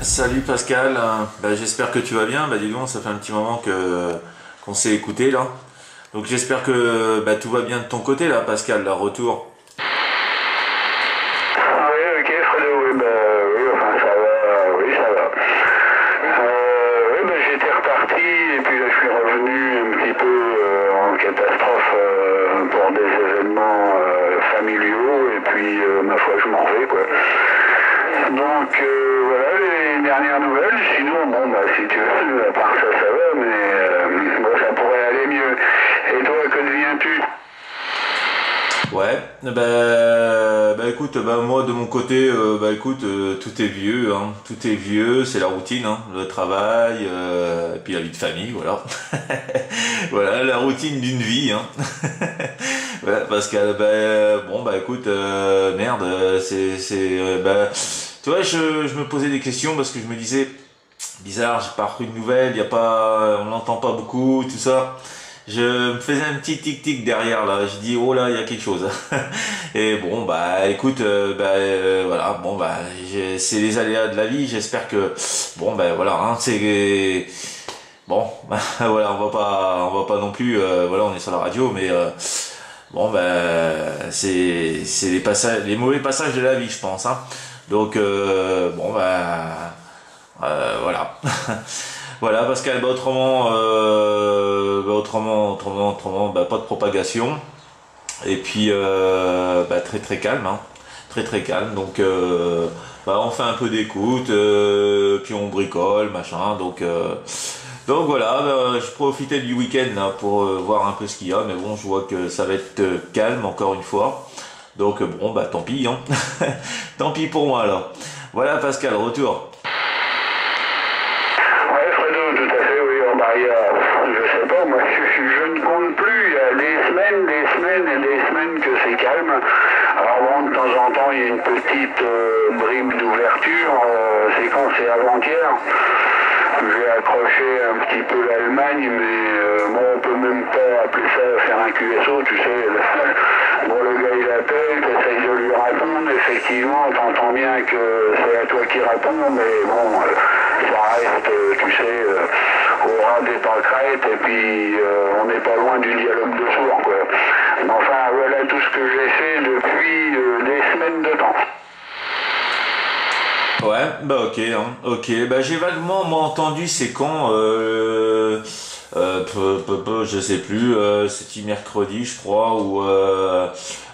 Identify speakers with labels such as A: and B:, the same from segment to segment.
A: Salut Pascal. J'espère que tu vas bien. Dis donc, ça fait un petit moment qu'on s'est écouté là. Donc j'espère que tout va bien de ton côté là, Pascal, là, retour.
B: Oui, ok, Fredo, oui, oui, enfin, ça va, oui, ça va. Oui, j'étais reparti, et puis là, je suis revenu un petit peu en catastrophe pour des événements familiaux, et puis, ma foi, je m'en vais, quoi. Donc, voilà, les dernières nouvelles. Sinon, si tu veux, à part ça, ça va, mais ça pourrait aller mieux. Et toi, que deviens-tu?
A: Ouais, écoute, moi de mon côté, écoute, tout est vieux, hein, tout est vieux, c'est la routine, hein, le travail, et puis la vie de famille, voilà. Voilà, la routine d'une vie, hein. Voilà, parce que, écoute, merde, tu vois, je me posais des questions parce que je me disais, bizarre, j'ai pas reçu de nouvelles, y a pas, on n'entend pas beaucoup, tout ça. Je me faisais un petit tic-tic derrière là, je dis oh là il y a quelque chose. Et bon écoute, voilà, c'est les aléas de la vie, j'espère que voilà, hein, c'est bon voilà, on va pas non plus voilà, on est sur la radio mais c'est les passages, les mauvais passages de la vie je pense, hein. Donc voilà. Voilà, Pascal, autrement, pas de propagation. Et puis, très très calme, hein. Très très calme. Donc, on fait un peu d'écoute, puis on bricole, machin. Donc voilà, je profitais du week-end là, pour voir un peu ce qu'il y a. Mais bon, je vois que ça va être calme encore une fois. Donc tant pis, hein. Tant pis pour moi alors. Voilà, Pascal, retour.
B: Ouais, Fredo, tout à fait, oui. Il y a, je sais pas, moi, je ne compte plus. Il y a des semaines et des semaines que c'est calme. Alors bon, de temps en temps, il y a une petite bribe d'ouverture. C'est quand c'est avant-hier. J'ai accroché un petit peu l'Allemagne, mais on peut même pas appeler ça faire un QSO, tu sais. Le gars il appelle, t'essayes de lui répondre, effectivement, t'entends bien que c'est à toi qui réponds, mais ça reste, tu sais, au ras des pâquerettes, et puis on n'est pas loin du dialogue de sourds, quoi. Mais enfin, voilà tout ce que j'ai fait depuis des semaines de temps.
A: Ouais, ok, hein, ok. J'ai vaguement moi entendu c'est quand, je sais plus, c'était mercredi je crois ou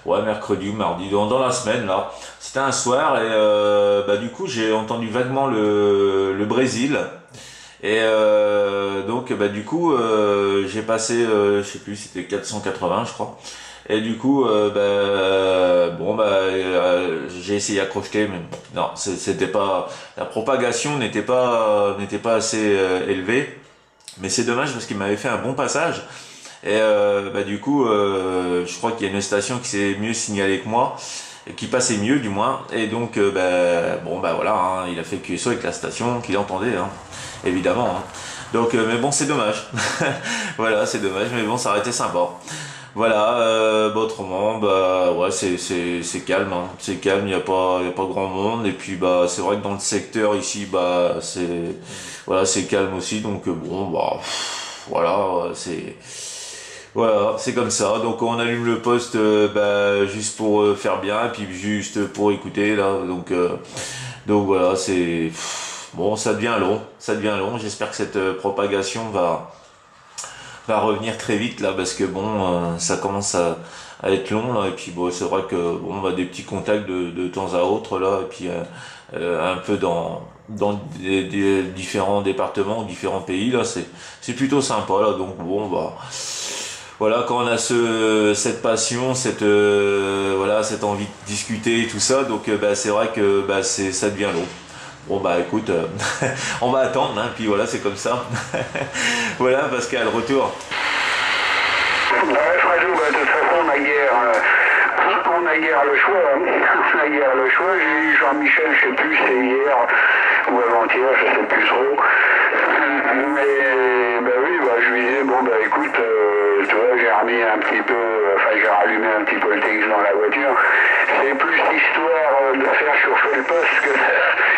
A: ouais mercredi ou mardi dans la semaine là. C'était un soir et du coup j'ai entendu vaguement le Brésil et donc du coup j'ai passé je sais plus c'était 480 je crois. Et du coup, j'ai essayé d'accrocher, mais non, c'était pas, la propagation n'était pas assez élevée. Mais c'est dommage parce qu'il m'avait fait un bon passage. Et du coup, je crois qu'il y a une station qui s'est mieux signalée que moi, et qui passait mieux du moins. Et donc, voilà, hein, il a fait QSO avec la station qu'il entendait, hein, évidemment. Hein. Donc, mais bon, c'est dommage. Voilà, c'est dommage, mais bon, ça aurait été sympa. Voilà, autrement, ouais, c'est calme, hein. C'est calme, il y a pas grand monde, et puis c'est vrai que dans le secteur ici, voilà, c'est calme aussi, donc voilà, voilà, c'est comme ça. Donc on allume le poste, juste pour faire bien, et puis juste pour écouter là, donc voilà, c'est bon, ça devient long. J'espère que cette propagation va revenir très vite là parce que ça commence à être long là et puis c'est vrai que des petits contacts de temps à autre là et puis un peu dans des différents départements ou différents pays là c'est plutôt sympa là donc voilà quand on a cette passion cette envie de discuter et tout ça donc c'est vrai que ça devient long. Bon écoute, on va attendre, hein, puis voilà, c'est comme ça. Voilà, Pascal, retour.
B: Ouais, Fredo, de toute façon, on a guère le choix. Hein. On a guère le choix. J'ai eu Jean-Michel, je sais plus, c'est hier ou avant-hier, je sais plus trop. Mais oui, je lui disais, écoute, tu vois, j'ai remis un petit peu, j'ai rallumé un petit peu le TX dans la voiture. C'est plus histoire de faire chauffer le poste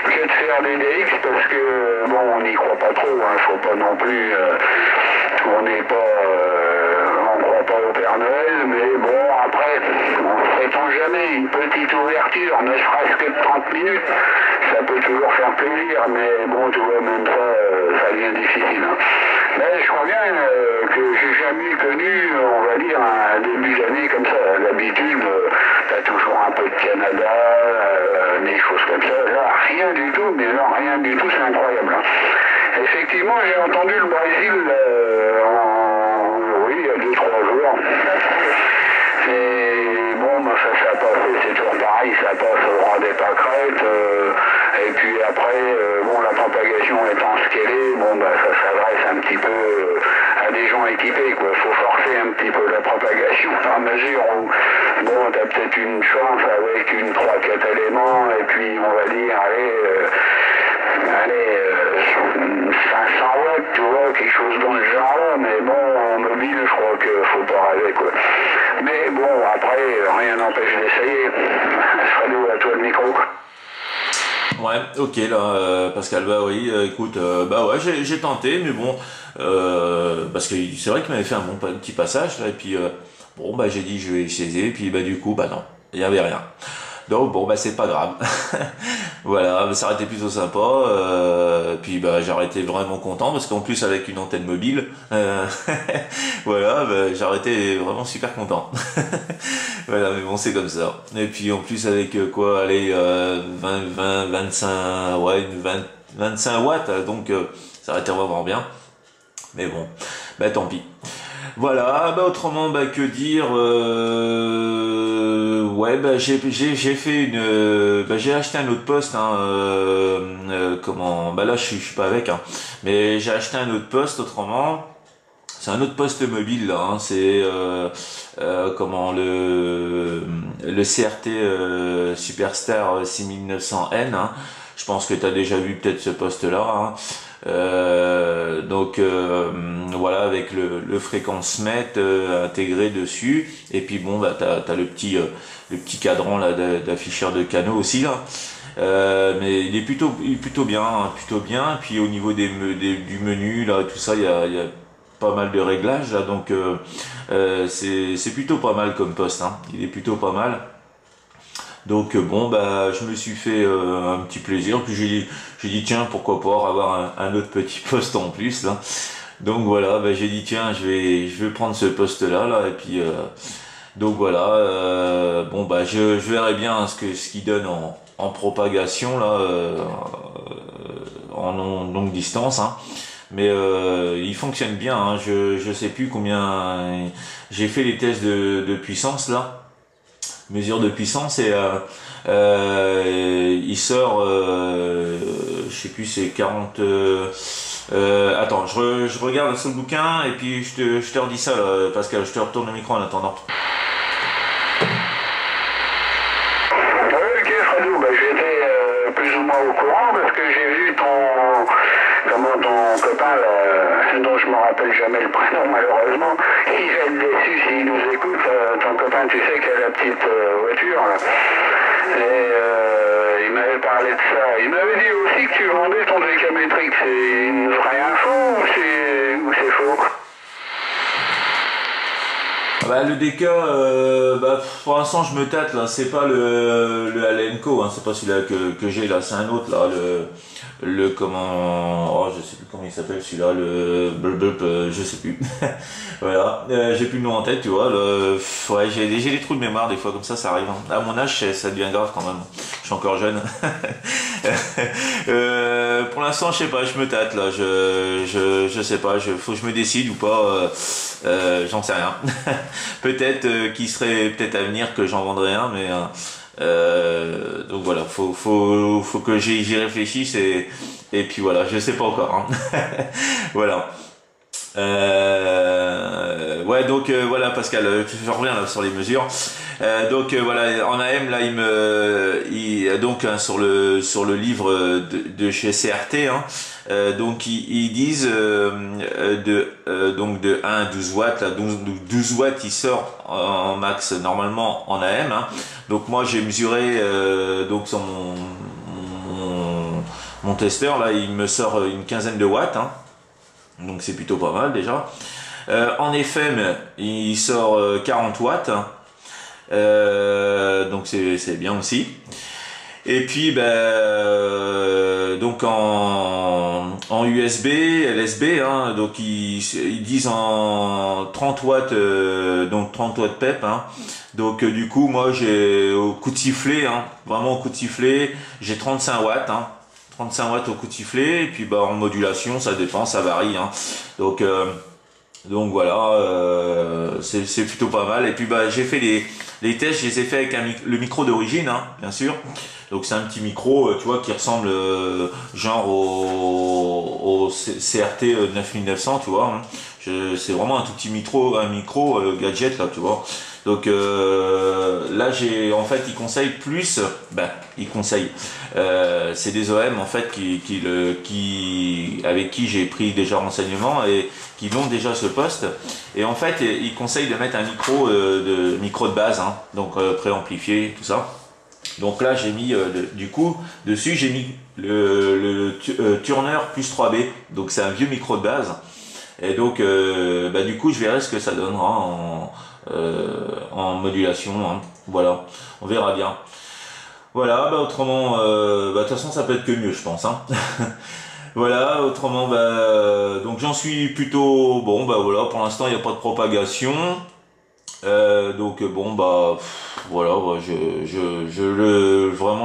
B: que projet de faire des DX parce que bon, on n'y croit pas trop, hein, faut pas non plus, on n'est pas, on croit pas au Père Noël, mais bon après, on ne prétend jamais une petite ouverture, ne serait-ce que de 30 minutes, ça peut toujours faire plaisir, mais bon, tu vois, même ça, ça devient difficile. Hein. Mais je crois bien que j'ai jamais connu, on va dire, un début d'année comme ça. D'habitude, t'as toujours un peu de Canada, des choses comme ça. Là, rien du tout, mais non, rien du tout, c'est incroyable. Hein. Effectivement, j'ai entendu le Brésil, oui, il y a 2-3 jours. Et bon, bah, ça passe, c'est toujours pareil, ça passe au rang des pâquerettes. Et puis après, bon, la propagation étant ce qu'elle est, bon, bah, ça s'adresse un petit peu à des gens équipés, quoi. Faut forcer un petit peu la propagation à mesure où, bon, t'as peut-être une chance avec une 3-4 éléments, et puis on va dire, allez, 500 watts, tu vois, quelque chose dans le genre, mais bon, en mobile, je crois qu'il faut pas rêver, quoi. Mais bon, après, rien n'empêche d'essayer. Fredo, à toi le micro.
A: Ouais, ok là, Pascal, bah oui, écoute, bah ouais, j'ai tenté, mais bon, parce que c'est vrai qu'il m'avait fait un petit passage là, et puis bon, bah j'ai dit je vais essayer, et puis bah du coup, bah non, il y avait rien. Donc bon, bah c'est pas grave. Voilà, ça aurait été plutôt sympa. Puis bah j'aurais été vraiment content parce qu'en plus avec une antenne mobile, voilà, bah, j'aurais été vraiment super content. Voilà, mais bon c'est comme ça. Et puis en plus avec quoi, allez, 25, ouais, 25 watts, donc ça aurait été vraiment bien. Mais bon, bah tant pis. Voilà, bah autrement, bah que dire, ouais, bah j'ai fait bah j'ai acheté un autre poste, hein, comment, bah là je suis pas avec, hein, mais j'ai acheté un autre poste autrement. C'est un autre poste mobile là, hein, c'est comment le CRT Superstar 6900N, hein. Je pense que tu as déjà vu peut-être ce poste-là, hein. Donc voilà, avec le fréquence mètre intégré dessus, et puis bon bah t'as le petit cadran là d'afficheur de canaux aussi là. Mais il est plutôt bien, hein, plutôt bien. Puis au niveau du menu là, tout ça, il y a pas mal de réglages là, donc c'est plutôt pas mal comme poste, hein. Il est plutôt pas mal. Donc bon bah je me suis fait un petit plaisir, puis j'ai dit tiens, pourquoi pas avoir un autre petit poste en plus là. Donc voilà, bah j'ai dit tiens, je vais prendre ce poste là, et puis donc voilà, bon bah je verrai bien ce qu'il donne en propagation là, en longue distance, hein. Mais il fonctionne bien, hein. Je sais plus combien j'ai fait les tests de puissance là, mesure de puissance, et il sort, je sais plus, c'est 40. Attends, je regarde sur le bouquin et puis je te redis ça là, Pascal, je te retourne le micro en attendant.
B: Ok Fredo, bah, j'étais plus ou moins au courant parce que j'ai vu ton copain là, dont je me rappelle jamais le prénom malheureusement, il va être déçu s'il nous écoute, ton copain tu sais qui a la petite voiture là. Et il m'avait parlé de ça. Il m'avait dit aussi que tu vendais ton décamétrique. C'est une vraie info ou c'est faux?
A: Bah le DK, bah pour l'instant je me tâte là, c'est pas le Alenco, hein, c'est pas celui-là que j'ai là, c'est un autre là, le comment, oh je sais plus comment il s'appelle celui-là, le je sais plus. Voilà, j'ai plus le nom en tête, tu vois, ouais, j'ai des trous de mémoire des fois comme ça arrive, hein. À mon âge ça devient grave quand même, je suis encore jeune. Pour l'instant je sais pas, je me tâte là, je sais pas, faut que je me décide ou pas, j'en sais rien. Peut-être qu'il serait peut-être à venir que j'en vendrais un, mais donc voilà, faut que j'y réfléchisse, et puis voilà, je sais pas encore, hein. Voilà. Ouais, donc voilà Pascal, je reviens là sur les mesures. Donc voilà, en AM là donc hein, sur le livre de chez CRT, hein, donc ils disent donc de 1 à 12 watts là, 12 watts il sort en max normalement en AM, hein. Donc moi j'ai mesuré donc sur Mon testeur là, il me sort une quinzaine de watts, hein. Donc c'est plutôt pas mal déjà. En FM, il sort 40 watts, hein. Donc c'est bien aussi. Et puis donc en USB, LSB, hein, donc ils disent en 30 watts, donc 30 watts PEP, hein. Donc du coup moi j'ai au coup de sifflet, hein, vraiment au coup de sifflet, j'ai 35 watts, hein. 35 watts au coup de sifflet, et puis en modulation ça dépend, ça varie, hein. Donc voilà, c'est plutôt pas mal. Et puis j'ai fait les tests, je les ai fait avec le micro d'origine, hein, bien sûr. Donc c'est un petit micro, tu vois, qui ressemble genre au CRT 9900, tu vois, hein. C'est vraiment un tout petit micro, gadget là, tu vois. Donc là en fait il conseille plus, il conseille. C'est des OM en fait avec qui j'ai pris déjà renseignement et qui l'ont déjà ce poste. Et en fait il conseille de mettre un micro de base, hein, donc préamplifié, tout ça. Donc là j'ai mis du coup dessus j'ai mis le Turner plus 3B, donc c'est un vieux micro de base. Et donc du coup je verrai ce que ça donnera en modulation, hein. Voilà, on verra bien. Voilà, autrement, de toute façon ça peut être que mieux, je pense, hein. Voilà, autrement, donc j'en suis plutôt bon, voilà, pour l'instant il n'y a pas de propagation. Donc voilà, vraiment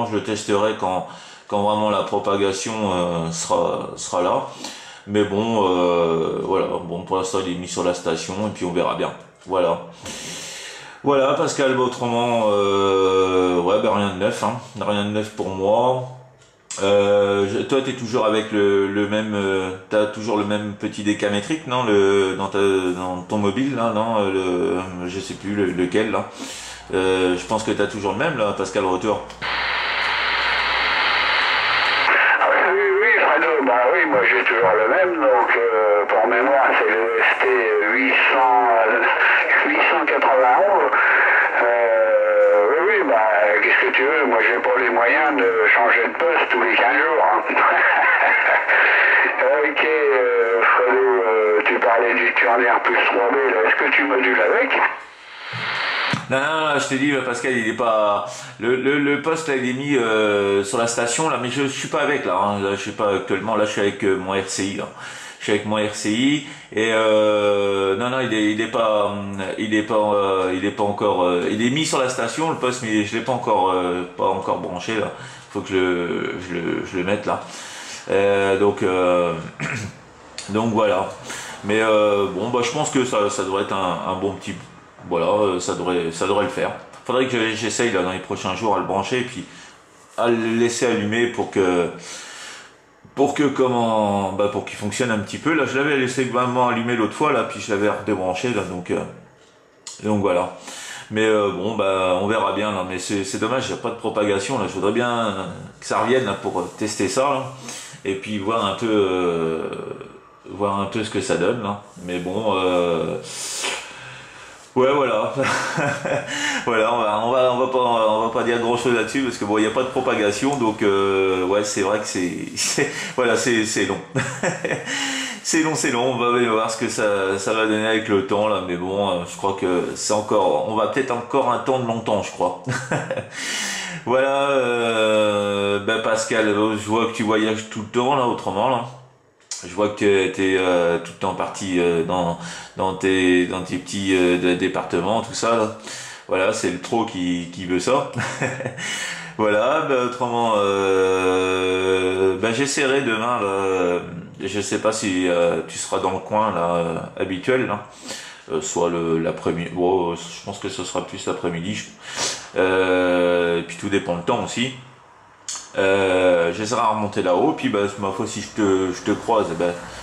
A: je le testerai quand vraiment la propagation sera là. Mais bon, voilà, bon pour l'instant il est mis sur la station et puis on verra bien. Voilà. Voilà Pascal, autrement, rien de neuf, hein, rien de neuf pour moi. Toi t'es toujours avec le même, t'as toujours le même petit décamétrique, non, dans ton mobile là, non, je sais plus lequel là. Je pense que t'as toujours le même là, Pascal Retour.
B: Oui, Fredo, oui, moi j'ai toujours le même, donc pour mémoire c'est le ST 891. Oui, qu'est-ce que tu veux, moi j'ai pas les moyens de changer de poste tous les 15 jours, hein. Ok, Fredo, tu parlais du Turner plus 3B, là, est-ce que tu modules avec?
A: Non, je te dis, Pascal, il est pas le poste là, il est mis sur la station là, mais je suis pas avec là, hein. Là, je suis pas actuellement, là je suis avec mon RCI là. Je suis avec mon RCI et non, il est pas encore, il est mis sur la station le poste, mais je l'ai pas encore branché là. Faut que je le mette là. Donc voilà. Mais je pense que ça devrait être un bon petit, voilà, ça devrait le faire. Faudrait que j'essaye là dans les prochains jours à le brancher et puis à le laisser allumer pour qu'il fonctionne un petit peu. Là je l'avais laissé vraiment allumé l'autre fois là, puis je l'avais redébranché là, donc voilà. Mais on verra bien là. Mais c'est dommage, il n'y a pas de propagation là. Je voudrais bien que ça revienne là, pour tester ça là, et puis voir un peu ce que ça donne là. Mais bon, ouais, voilà. Voilà, on va pas dire grand chose là-dessus parce que bon, il n'y a pas de propagation, donc ouais, c'est vrai que voilà, c'est long. C'est long, on va voir ce que ça va donner avec le temps là, mais bon, je crois que on va peut-être encore un temps de longtemps, je crois. Voilà, Pascal, je vois que tu voyages tout le temps là, autrement là. Je vois que tu es tout le temps parti dans tes petits départements, tout ça là. Voilà, c'est le trop qui veut ça. Voilà, autrement, j'essaierai demain là. Je sais pas si tu seras dans le coin là habituel là. Soit l'après-midi. Bon, je pense que ce sera plus l'après-midi. Et puis tout dépend du temps aussi. J'essaierai à remonter là-haut, puis ma foi si je te croise,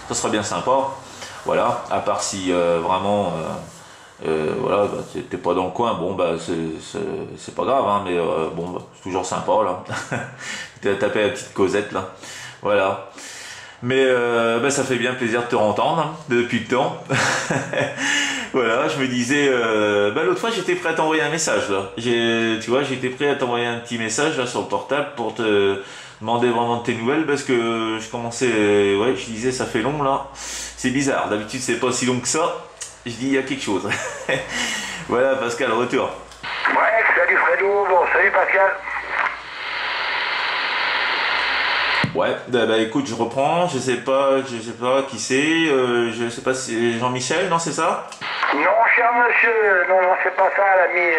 A: ça sera bien sympa. Voilà, à part si vraiment voilà, t'es pas dans le coin, bon c'est pas grave, hein, mais c'est toujours sympa là. T'as tapé la petite causette là. Voilà. Mais ça fait bien plaisir de te entendre, hein, depuis le temps. Voilà, je me disais, l'autre fois j'étais prêt à t'envoyer un message là. Tu vois, j'étais prêt à t'envoyer un petit message là sur le portable pour te demander vraiment de tes nouvelles parce que je commençais, ouais, je disais ça fait long là. C'est bizarre, d'habitude c'est pas si long que ça. Je dis il y a quelque chose. Voilà Pascal, retour.
B: Ouais, salut Fredo, bon, salut Pascal.
A: Ouais, écoute, je reprends, je sais pas qui c'est, je sais pas si c'est Jean-Michel, non c'est ça?
B: Non, cher monsieur, non, c'est pas ça, l'ami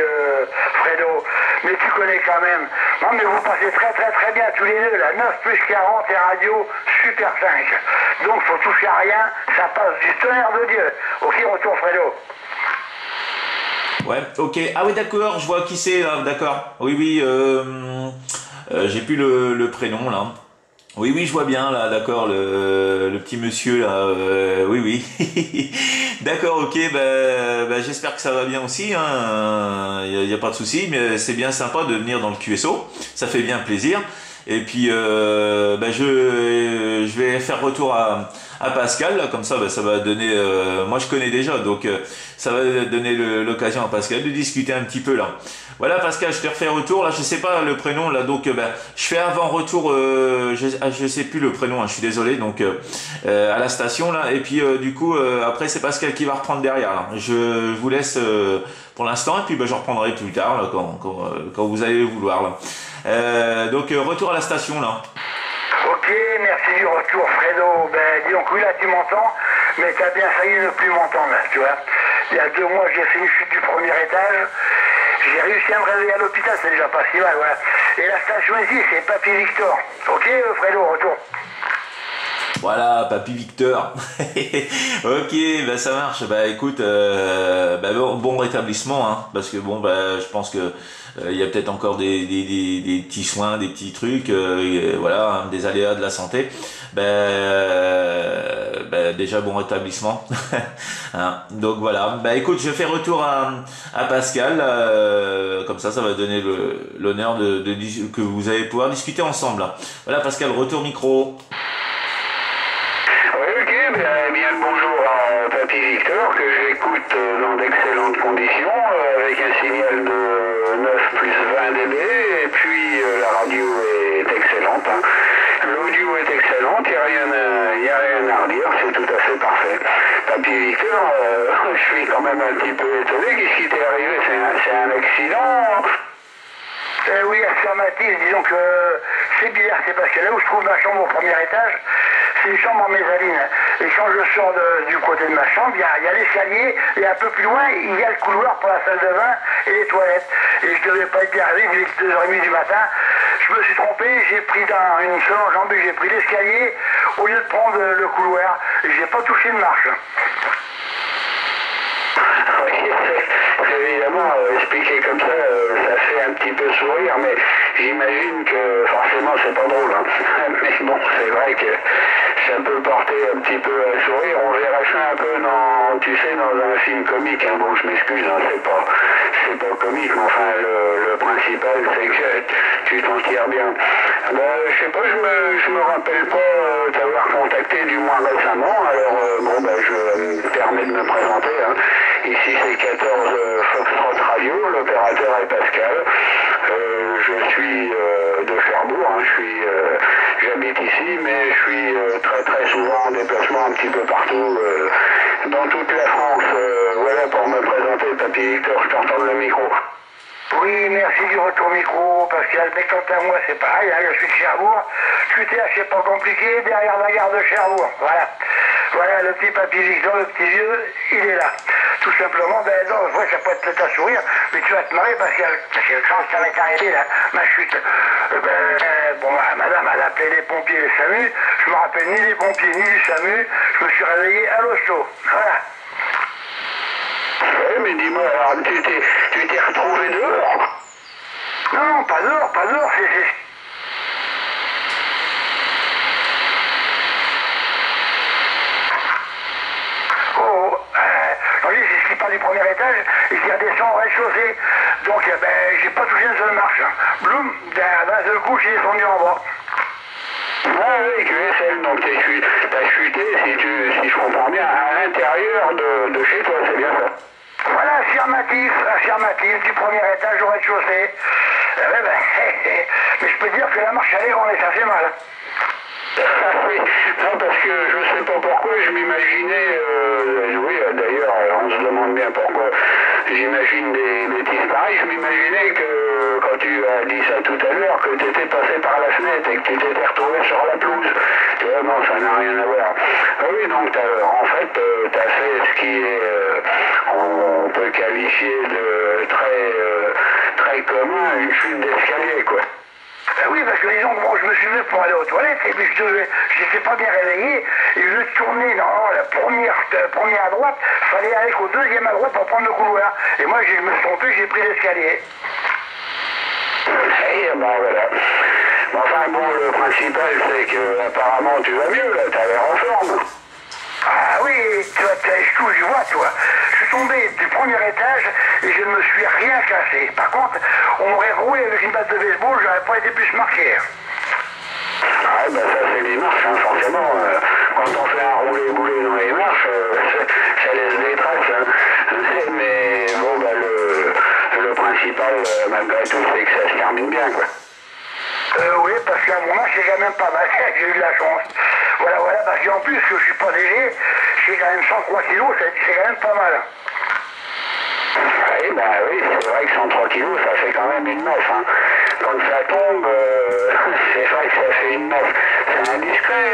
B: Fredo. Mais tu connais quand même. Non, mais vous passez très bien tous les deux, là. 9 plus 40 et radio, super 5. Donc, faut toucher à rien, ça passe du tonnerre de Dieu. Ok, retour Fredo.
A: Ouais, ok. Ah oui, d'accord, je vois qui c'est, là, d'accord. Oui, j'ai plus le prénom, là. Oui, je vois bien, là, d'accord, le petit monsieur, là, oui. D'accord, ok, j'espère que ça va bien aussi, hein, y a pas de souci, mais c'est bien sympa de venir dans le QSO, ça fait bien plaisir. Et puis, je vais faire retour à Pascal, là, comme ça, ça va donner, moi je connais déjà, donc ça va donner l'occasion à Pascal de discuter un petit peu, là. Voilà Pascal, je te refais retour, là je sais pas le prénom, là, donc je fais avant retour, je sais plus le prénom, hein, je suis désolé, donc à la station, là, et puis du coup, après c'est Pascal qui va reprendre derrière, là. Je vous laisse pour l'instant, et puis je reprendrai plus tard, là, quand vous allez le vouloir, là. Donc retour à la station là.
B: Ok, merci du retour Fredo. Dis donc oui là tu m'entends, mais t'as bien failli ne plus m'entendre là, tu vois. Il y a 2 mois j'ai fait une chute du premier étage, j'ai réussi à me réveiller à l'hôpital, c'est déjà pas si mal, voilà. Et la station ici c'est Papy Victor. Ok Fredo, retour.
A: Voilà, Papy Victor. Ok, ça marche. Écoute, bon rétablissement, hein, parce que je pense que il y a peut-être encore des petits soins, des petits trucs, voilà, hein, des aléas de la santé. Déjà bon rétablissement. Hein, donc voilà. Écoute, je fais retour à Pascal, comme ça va donner l'honneur que vous allez pouvoir discuter ensemble. Là. Voilà Pascal, retour micro.
B: Bien le bonjour à Papy Victor, que j'écoute dans d'excellentes conditions, avec un signal de 9 plus 20 dB, et puis la radio est excellente, hein. L'audio est excellente, il n'y a rien à redire, c'est tout à fait parfait. Papy Victor, je suis quand même un petit peu étonné, qu'est-ce qui t'est arrivé? C'est un accident? Oui, affirmatif, disons que c'est bizarre, c'est parce que là où je trouve ma chambre au premier étage, c'est une chambre en mezzanine. Et quand je sors du côté de ma chambre, il y a l'escalier, et un peu plus loin, il y a le couloir pour la salle de bain et les toilettes. Et je devais pas être bien arrivé, il était 2h30 du matin. Je me suis trompé, j'ai pris dans une seule enjambée, j'ai pris l'escalier au lieu de prendre le couloir. Et j'ai pas touché de marche. Évidemment, expliqué comme ça, ça fait un petit peu sourire, mais j'imagine que forcément c'est pas drôle. Hein. Mais bon, c'est vrai que ça peut porter un petit peu un sourire. On verra ça un peu dans un film comique. Hein. Bon, je m'excuse, hein, c'est pas comique, mais enfin le principal c'est que tu t'en tires bien. Je sais pas, je me rappelle pas t'avoir contacté du moins récemment. Alors je me permets de me présenter. Hein. Ici c'est 14 Foxtrot Radio, l'opérateur est Pascal. Je suis de Cherbourg, hein. J'habite ici, mais je suis très souvent en déplacement un petit peu partout dans toute la France. Voilà pour me présenter, Papy Victor, je t'entends le micro. Oui, merci du retour micro, Pascal. Mais quant à moi, c'est pareil, hein, je suis de Cherbourg. QTH, c'est pas compliqué, derrière la gare de Cherbourg. Voilà, le petit Papy Victor, le petit vieux, il est là. Tout simplement, non, ouais, ça peut être peut-être à sourire, mais tu vas te marrer parce que quand ça m'est arrivé, là, ma chute, madame, elle a appelé les pompiers et les SAMU, je me rappelle ni des pompiers ni du SAMU, je me suis réveillé à l'hosto. Voilà. Oui, mais dis-moi, alors, tu t'es retrouvé dehors? Non, pas dehors, c'est... C'est ce qui part du premier étage et qui redescend au rez-de-chaussée. Donc j'ai pas touché une seule marche. Hein. Bloum, d'un seul coup, j'ai descendu en bas. Ah oui, QSL, donc t'as chuté, si je comprends bien, à l'intérieur de chez toi, c'est bien ça.
C: Voilà, affirmatif, du premier étage au rez-de-chaussée. Ouais, ben, mais je peux dire que la marche allée, on est assez mal.
B: Oui, non, parce que je sais pas pourquoi, je m'imaginais, oui, d'ailleurs, on se demande bien pourquoi j'imagine des bêtises pareilles, je m'imaginais que quand tu as dit ça tout à l'heure, que tu étais passé par la fenêtre et que tu t'étais retrouvé sur la pelouse. Tu vois, non, ça n'a rien à voir. Ah oui, donc en fait, tu as fait ce qui est, on peut qualifier de très commun, une chute d'escalier, quoi.
C: Oui, parce que disons, bon, je me suis levé pour aller aux toilettes et puis je n'étais pas bien réveillé et je tournais dans la première à droite, il fallait aller au deuxième à droite pour prendre le couloir. Et moi, je me suis trompé, j'ai pris l'escalier.
B: Et ben voilà. Enfin bon, le principal, c'est que apparemment tu vas mieux, là, t'as l'air en forme.
C: Ah oui, je vois, toi. Je suis tombé du premier étage et je ne me suis rien cassé. Par contre, on m'aurait roulé avec une batte de baseball, j'aurais pas été plus marqué.
B: Ah ben ça c'est les marches, hein, forcément. Quand on fait un roulé-boulé dans les marches, ça laisse des traces. Hein. Mais bon, bah, le principal, malgré tout, c'est que ça se termine bien, quoi.
C: Oui, parce qu'à mon âge, c'est quand même pas mal. J'ai eu de la chance. Voilà, parce qu'en plus, que je suis pas léger, j'ai quand même 103 kilos, c'est quand même pas mal.
B: Oui, bah oui, c'est vrai que 103 kilos, ça fait quand même une masse. Hein. Quand ça tombe, c'est vrai que ça fait une masse. C'est indiscret,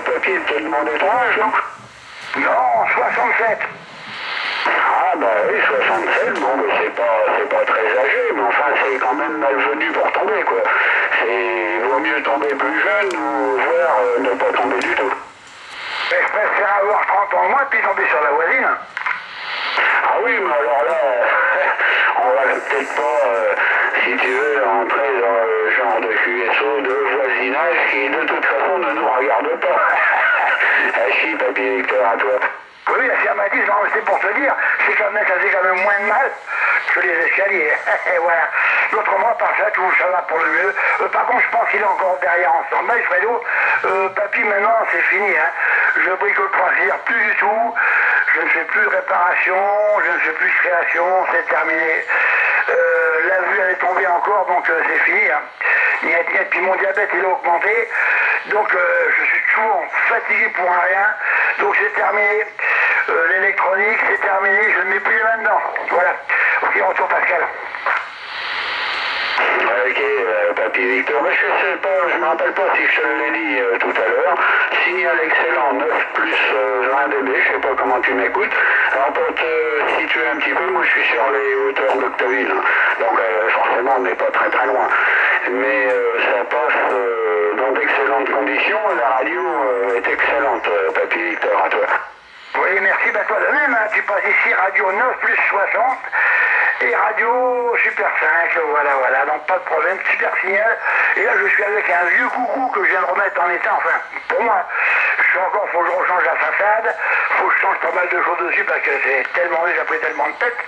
B: papier, de te demander ton âge, non?
C: Non, 67.
B: Ah bah oui, 67, bon, mais c'est pas très âgé, mais enfin c'est quand même malvenu pour tomber, quoi. Il vaut mieux tomber plus jeune ou voire ne pas tomber du tout.
C: Mais je préfère avoir 30 ans de moins puis tomber sur la voisine.
B: Ah oui, mais alors là, on va peut-être pas, si tu veux, entrer dans le genre de QSO de voisinage qui de toute façon ne nous regarde pas. Achille, papier, Victor, à toi.
C: Oui, affirmatif, non, mais c'est pour te dire, ça fait quand même moins de mal que les escaliers. Et voilà. Autrement, par ça, tout ça va pour le mieux. Par contre, je pense qu'il est encore derrière en stand-by, Fredo. Papy, maintenant, c'est fini. Hein. Je bricole pas dire plus du tout. Je ne fais plus de réparation, je ne fais plus de création, c'est terminé. La vue, elle est tombée encore, donc c'est fini. Hein. Et puis mon diabète, il a augmenté. Donc, je suis toujours fatigué pour un rien. Donc, c'est terminé. L'électronique, c'est terminé, je ne mets plus les mains dedans. Voilà. Ok, retour Pascal.
B: Ok, papy Victor, mais je sais pas, je me rappelle pas si je te l'ai dit tout à l'heure. Signal excellent, 9 plus 20 dB, je sais pas comment tu m'écoutes. Alors pour te situer un petit peu, moi je suis sur les hauteurs d'Octeville, hein. Donc forcément on n'est pas très loin. Mais ça passe dans d'excellentes conditions, la radio est excellente, papy Victor, à toi.
C: Oui, merci, bah toi de même, hein. Tu passes ici Radio 9 plus 60 et Radio Super 5, voilà, donc pas de problème, super signal. Et là je suis avec un vieux coucou que je viens de remettre en état, enfin, pour moi, faut que je rechange la façade, faut que je change pas mal de choses dessus parce que c'est tellement j'ai pris tellement de tête.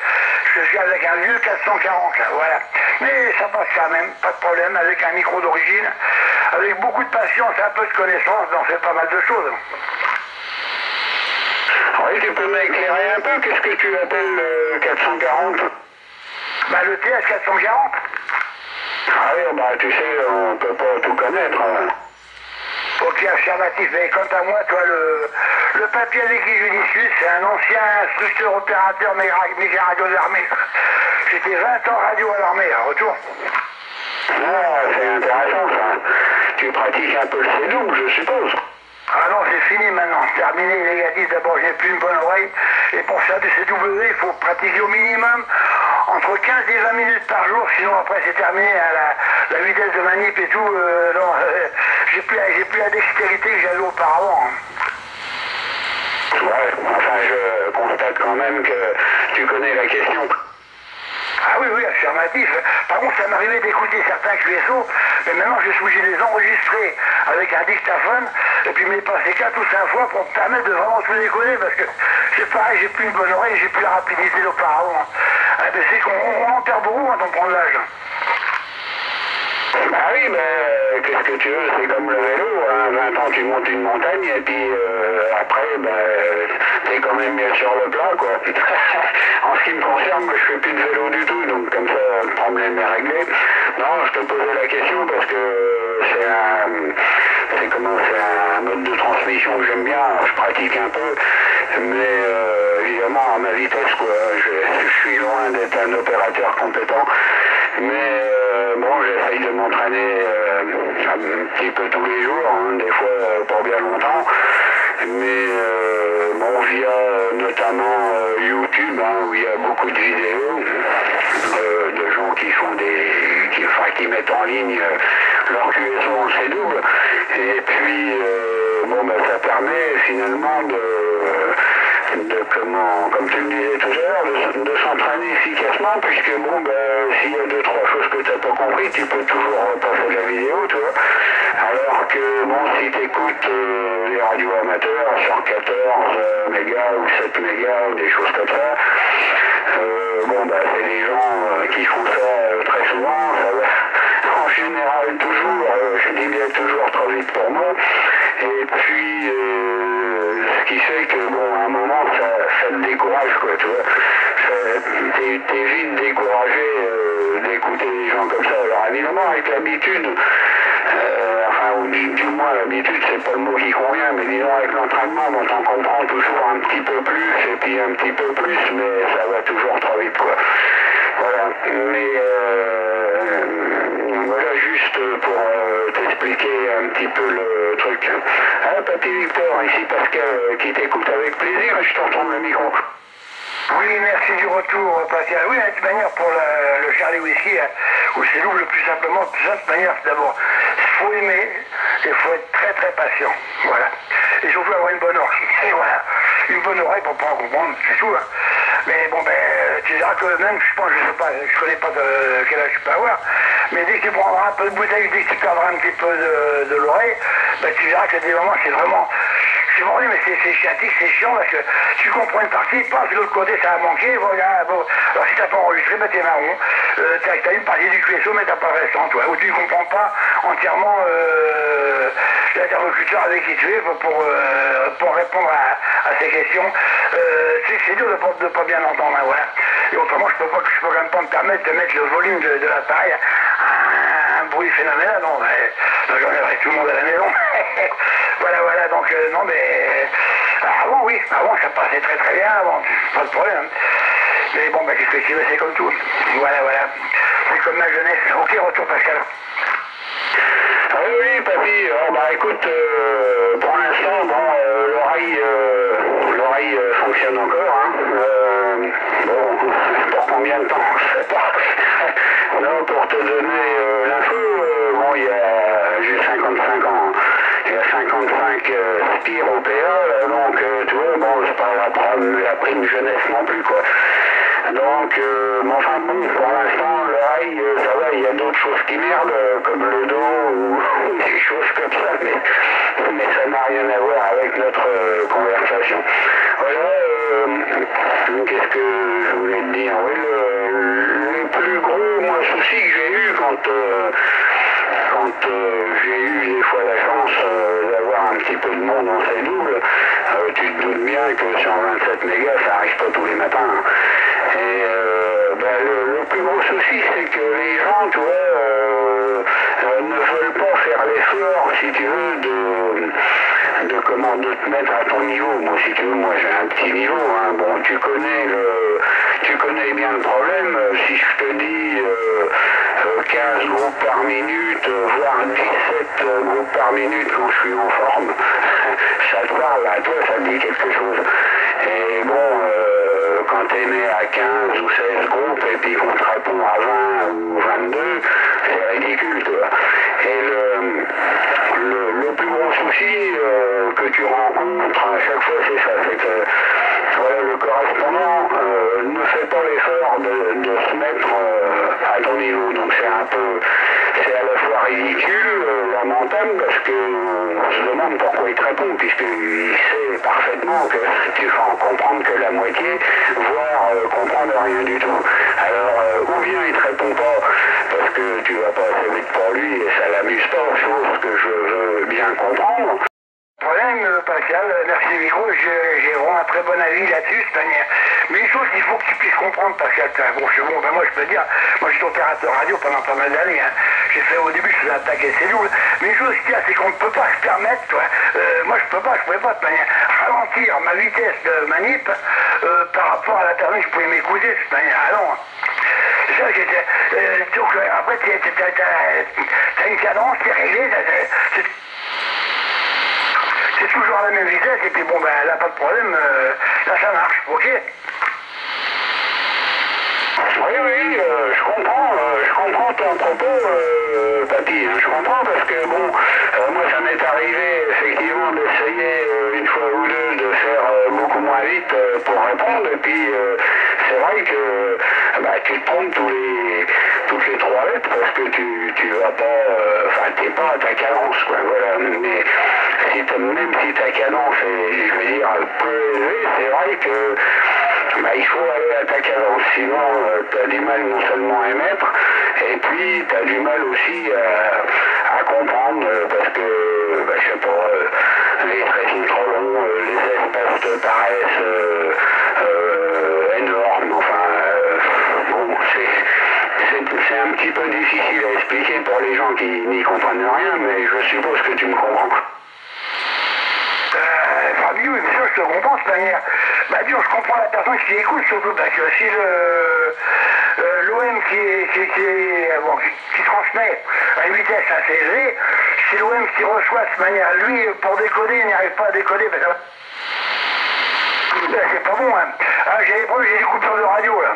C: Je suis avec un vieux 440 là, voilà. Mais ça passe quand même, pas de problème, avec un micro d'origine, avec beaucoup de patience et un peu de connaissance, on fait pas mal de choses.
B: Oui, tu peux m'éclairer un peu, qu'est-ce que tu appelles le 440?
C: Bah le TS 440.
B: Ah oui, bah tu sais, on peut pas tout connaître. Hein.
C: Ok, affirmatif, mais quant à moi, toi, le papier avec qui je discute, c'est un ancien instructeur opérateur méga radio de l'armée. J'étais 20 ans radio à l'armée, à retour.
B: Ah, c'est intéressant ça. Tu pratiques un peu le C-double, je suppose.
C: Ah non, c'est fini maintenant, terminé, négatif, d'abord j'ai plus une bonne oreille, et pour faire du CW, il faut pratiquer au minimum entre 15 et 20 minutes par jour, sinon après c'est terminé, hein, la vitesse de manip et tout, non, j'ai plus la dextérité que j'avais auparavant. Hein.
B: Ouais, enfin je constate quand même que tu connais la question.
C: Ah oui, affirmatif. Par contre, ça m'arrivait d'écouter certains QSO, mais maintenant je suis obligé de les enregistrer avec un dictaphone, et puis me les passer 4 ou 5 fois pour me permettre de vraiment tout décoller, parce que c'est pareil, j'ai plus une bonne oreille, j'ai plus la rapidité d'auparavant. Ah, ben, c'est qu'on en perd beaucoup quand on prend de l'âge.
B: Bah oui, mais qu'est-ce que tu veux, c'est comme le vélo, à 20 ans tu montes une montagne et puis après t'es quand même bien sur le plat quoi. En ce qui me concerne, moi je fais plus de vélo du tout, donc comme ça le problème est réglé. Non, je te posais la question parce que c'est un mode de transmission que j'aime bien, alors je pratique un peu, mais évidemment à ma vitesse quoi, je suis loin d'être un opérateur compétent, mais bon j'essaye de m'entraîner un petit peu tous les jours, hein, des fois pas bien longtemps, mais bon via notamment YouTube hein, où il y a beaucoup de vidéos de gens qui font qui mettent en ligne leur QSO en C-double, et puis ça permet finalement comme tu le disais tout à l'heure, de s'entraîner efficacement, puisque s'il y a 2-3 choses que tu n'as pas compris, tu peux toujours repasser la vidéo, tu vois. Alors que si tu écoutes les radios amateurs sur 14 mégas ou 7 mégas ou des choses comme ça, c'est des gens qui font ça très souvent, ça va en général toujours, je dis bien toujours trop vite pour moi, et puis ce qui fait que à un moment ça te décourage quoi, tu vois, t'es vite découragé d'écouter des gens comme ça. Alors évidemment avec l'habitude, ou du moins l'habitude c'est pas le mot qui convient, mais disons avec l'entraînement t'en comprends toujours un petit peu plus et puis un petit peu plus, mais ça va toujours trop vite quoi. Voilà, mais voilà juste pour t'expliquer un petit peu le truc. Ah, Papy Victor, ici Pascal qui t'écoute avec plaisir, je t'entends le micro.
C: Oui, merci du retour, Pascal. Oui, de toute manière, pour le Charlie Whisky, ou c'est double le plus simplement, de toute manière, c'est d'abord, il faut aimer, et il faut être très très patient. Voilà. Et surtout avoir une bonne oreille. Et voilà. Une bonne oreille pour pouvoir comprendre, c'est tout. Hein. Mais tu diras que même, je pense, je sais pas, je connais pas quel âge tu peux avoir, mais dès que tu prendras un peu de bouteille, dès que tu perdras un petit peu de l'oreille, tu verras que des moments, c'est vraiment... C'est bon, mais c'est chiatique, c'est chiant parce que tu comprends une partie, passe de l'autre côté, ça a manqué, voilà, alors si t'as pas enregistré, t'es marron, t'as une partie du QSO, mais t'as pas le restant, toi, ou tu comprends pas entièrement l'interlocuteur avec qui tu es pour répondre à ces questions. C'est dur de pas bien entendre, voilà. Et autrement, je peux quand même pas me permettre de mettre le volume de l'appareil à un bruit phénoménal, non, j'enlèverai tout le monde à la maison. voilà, donc non, mais avant ça passait très très bien, avant, pas de problème. Mais qu'est-ce que tu veux, c'est comme tout. Voilà, c'est comme ma jeunesse. Ok, retour Pascal.
B: Oui, papy, écoute, pour l'instant, l'oreille fonctionne encore, hein. Pour combien de temps, je sais pas. Non, pour te donner l'info, j'ai 55 ans. Il y a 55 spires au PA, donc tu vois, c'est pas la prime jeunesse non plus, quoi. Donc, pour l'instant, l'oreille, ça va, il y a d'autres choses qui merdent, comme le dos ou des choses comme ça, mais ça n'a rien à voir avec notre conversation. Voilà, qu'est-ce que je voulais te dire? Oui, le plus gros, souci que j'ai eu quand j'ai eu des fois la chance d'avoir un petit peu de monde en C-double, tu te doutes bien que sur 27 mégas, ça n'arrive pas tous les matins. Hein. Et le plus gros souci, c'est que les gens, tu vois, ne veulent pas faire l'effort, si tu veux, de te mettre à ton niveau. Moi, si tu veux, j'ai un petit niveau. Hein. Bon, tu connais bien le problème. Si je te dis 15 groupes par minute, voire 17 groupes par minute quand je suis en forme, ça te parle à toi, ça te dit quelque chose. Et quand t'es né à 15 ou 16 groupes et puis qu'on te répond à 20 ou 22, c'est ridicule, toi. Et le plus gros souci que tu rencontres à chaque fois, c'est ça, c'est que le correspondant ne fait pas l'effort de se mettre à ton niveau. Donc c'est à la fois ridicule, lamentable, parce qu'on se demande pourquoi il te répond, puisqu'il sait parfaitement que tu vas en comprendre que la moitié, voire comprendre rien du tout. Alors, ou bien il te répond pas parce que tu vas pas assez vite pour lui et ça l'amuse pas,
C: j'ai vraiment un très bon avis là-dessus, cette manière. Mais une chose qu'il faut que tu puisses comprendre, Pascal, bon, moi je peux te dire, moi j'étais opérateur radio pendant pas mal d'années, hein. J'ai fait au début, je faisais attaquer cellules, mais une chose qu'il y a, c'est qu'on ne peut pas se permettre, moi je pouvais pas de manière ralentir ma vitesse de manip par rapport à la personne qui pouvait m'écouter, de cette manière. Ah non. C'est ça, donc après t'as une cadence qui est réglée, c'est toujours à la même vitesse, et puis bon, ben là, pas de problème, là ça marche, ok?
B: Oui, je comprends ton propos, papy, hein, je comprends parce que bon, moi ça m'est arrivé effectivement d'essayer une fois ou deux de faire beaucoup moins vite pour répondre, et puis c'est vrai que bah, tu te trompes toutes les 3 lettres parce que tu vas pas, enfin t'es pas à ta cadence, quoi, voilà, mais même si ta cadence est, je veux dire, peu élevée, c'est vrai que bah, il faut aller à ta cadence, sinon tu as du mal non seulement à émettre, et puis tu as du mal aussi à comprendre, parce que, bah, je sais pas, les traits trop longs, les espaces te paraissent énormes, enfin, bon, c'est un petit peu difficile à expliquer pour les gens qui n'y comprennent rien, mais je suppose que tu me comprends.
C: Fabio, bien sûr, je te comprends de cette manière. Bah, disons, je comprends la personne qui écoute, surtout parce que si l'OM qui transmet à une vitesse assez élevée, si l'OM qui reçoit de cette manière, lui, pour décoder, il n'arrive pas à décoder, ben, c'est pas bon, hein. Ah, j'ai des coupures de radio, là.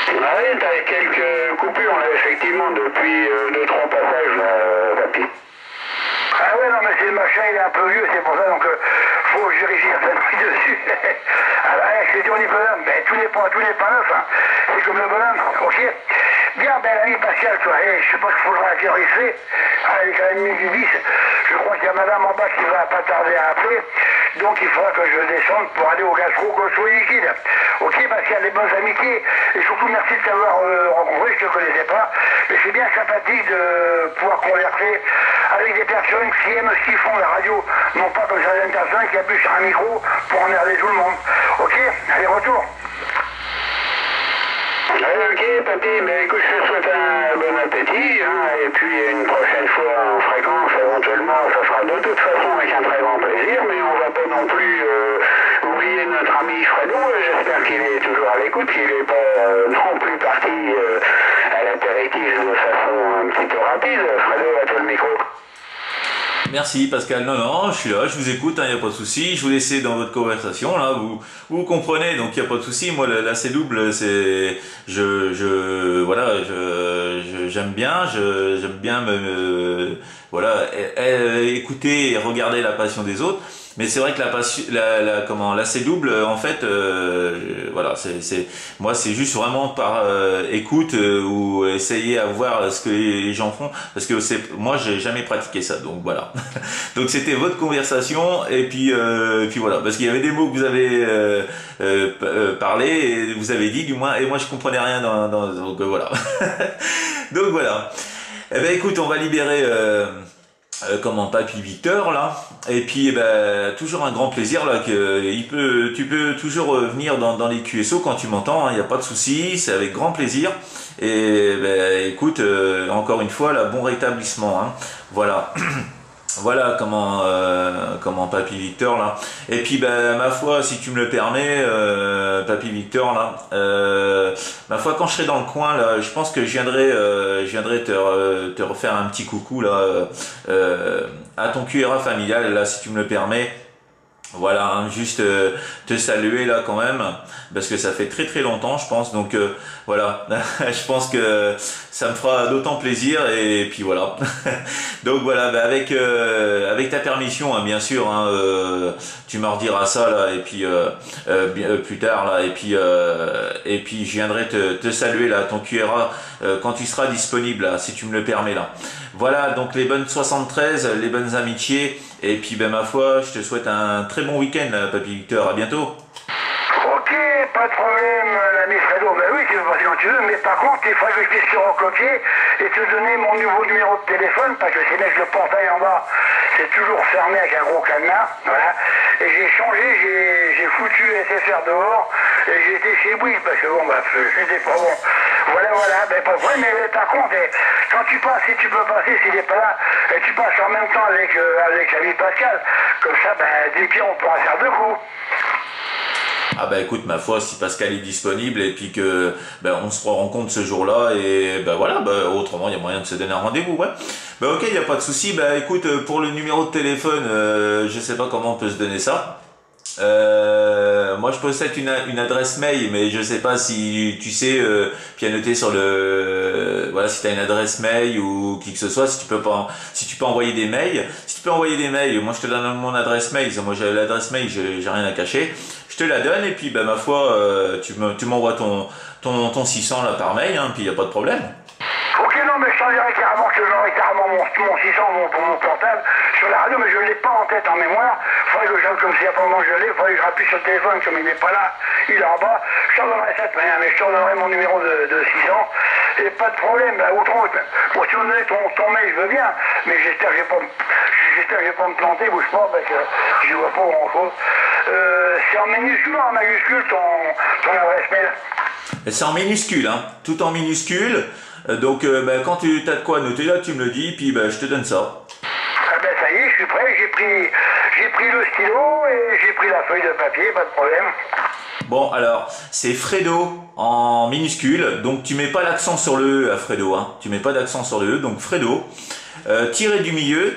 B: Ah oui, t'as quelques coupures, là, effectivement, depuis 2-3 passages, là, papy.
C: Ah ouais, non, mais c'est le machin, il est un peu vieux, c'est pour ça, donc faut que je vérifie un peu dessus. Ah bah, c'est du bonhomme, ben, tout n'est pas neuf, hein. C'est comme le bonhomme, ok? Bien, ben, l'ami Pascal, toi, je sais pas ce qu'il faudra à quelle heure il fait. Ah, il est quand même midi 10. Je crois qu'il y a madame en bas qui va pas tarder à appeler. Donc il faudra que je descende pour aller au gastro liquide. Ok, Pascal, les bonnes amitiés. Et surtout, merci de t'avoir rencontré, je te connaissais pas. Mais c'est bien sympathique de pouvoir converser avec des personnes qui aiment ce qu'ils font, la radio. Non pas comme certaines personnes qui appuient sur un micro pour emmerder tout le monde. Ok, allez, retour.
B: Ok, papy, ben écoute, je te souhaite un bon appétit, hein, et puis une prochaine fois en fréquence, éventuellement, ça sera de toute façon avec un très grand plaisir, mais on va pas non plus oublier notre ami Fredo, j'espère qu'il est toujours à l'écoute, qu'il n'est pas non plus parti à l'apéritif de façon un petit peu rapide. Fredo, à toi le micro.
A: Merci Pascal, non, je suis là, je vous écoute, il n'y a pas de souci, je vous laisse dans votre conversation, là, vous comprenez, donc il n'y a pas de souci. Moi là c'est double, c'est, voilà, j'aime bien voilà, écouter et regarder la passion des autres. Mais c'est vrai que la C double, en fait, voilà, moi c'est juste vraiment par écoute ou essayer à voir ce que les gens font, parce que moi j'ai jamais pratiqué ça, donc voilà. Donc c'était votre conversation et puis voilà, parce qu'il y avait des mots que vous avez parlé et vous avez dit du moins, et moi je comprenais rien donc voilà. Donc voilà. Eh ben écoute, on va libérer Papy Victor là, et puis toujours un grand plaisir là, tu peux toujours venir dans les QSO quand tu m'entends, il n'y a pas de souci, c'est avec grand plaisir. Et écoute, encore une fois là, bon rétablissement, hein. Voilà. Voilà comment Papy Victor là. Et puis ma foi, si tu me le permets, Papy Victor là, ma foi, quand je serai dans le coin là, je pense que je viendrai te refaire un petit coucou là, à ton QRA familial là, si tu me le permets. Voilà, hein, juste te saluer là quand même, parce que ça fait très très longtemps je pense, donc voilà, je pense que ça me fera d'autant plaisir, et puis voilà. Donc voilà, avec ta permission, hein, bien sûr, hein, tu me rediras ça là, et puis plus tard là, et puis je viendrai te saluer là, ton QRA, quand tu seras disponible là, si tu me le permets là. Voilà, donc les bonnes 73, les bonnes amitiés, et puis ma foi, je te souhaite un très bon week-end, Papy Victor, à bientôt.
C: Ok, pas de problème, l'ami Fredo, mais oui, c'est pas si longtemps. tu veux, mais par contre, il faudrait que je puisse le recopier et te donner mon nouveau numéro de téléphone, parce que c'est bien que le portail en bas, c'est toujours fermé avec un gros cadenas, voilà. Et j'ai changé, j'ai foutu SFR dehors, et j'ai été chez Bouygues, parce que bon, bah, c'était pas bon. Voilà, ben pas vrai, mais par contre, quand tu passes, si tu peux passer, s'il n'est pas là, et tu passes en même temps avec l'ami Pascal, comme ça, ben, du pied, on pourra faire deux coups.
A: Ah bah écoute, ma foi, si Pascal est disponible et puis que ben, on se rencontre ce jour-là et ben voilà, ben, autrement il y a moyen de se donner un rendez-vous, ouais. Ben ok, il n'y a pas de souci. Ben écoute, pour le numéro de téléphone, je sais pas comment on peut se donner ça. Moi je possède une adresse mail, mais je sais pas si tu sais, puis à noter sur le, voilà, si tu as une adresse mail ou qui que ce soit, si tu peux envoyer des mails. Si tu peux envoyer des mails, moi je te donne mon adresse mail. Moi j'ai l'adresse mail, j'ai rien à cacher. Je te la donne et puis ben ma foi, tu m'envoies ton 600 là par mail, hein, puis il y a pas de problème.
C: Ok, non, mais je t'en dirais carrément que j'aurais carrément mon 600, mon portable sur la radio, mais je ne l'ai pas en tête, en mémoire. Il faudrait que comme s'il n'y a pas longtemps que je l'ai, il faudrait que je rappuie sur le téléphone, comme il n'est pas là, il est en bas. Je t'en donnerai ça, mais je t'en donnerai mon numéro de 600. Et pas de problème, là, autrement, bon, si vous donnez ton mail, je veux bien, mais j'espère que je vais pas me planter, bouge pas, parce que je vois pas grand chose. C'est en minuscule ou en majuscule ton adresse mail?
A: C'est en minuscule, hein, tout en minuscule. Donc ben, quand tu as de quoi noter là, tu me le dis, puis ben, je te donne ça.
C: Ah ben ça y est, je suis prêt, j'ai pris le stylo et j'ai pris la feuille de papier, pas de problème.
A: Bon alors, c'est Fredo en minuscule, donc tu mets pas l'accent sur le E à Fredo, hein. Tu mets pas d'accent sur le E, donc Fredo, tiré du milieu,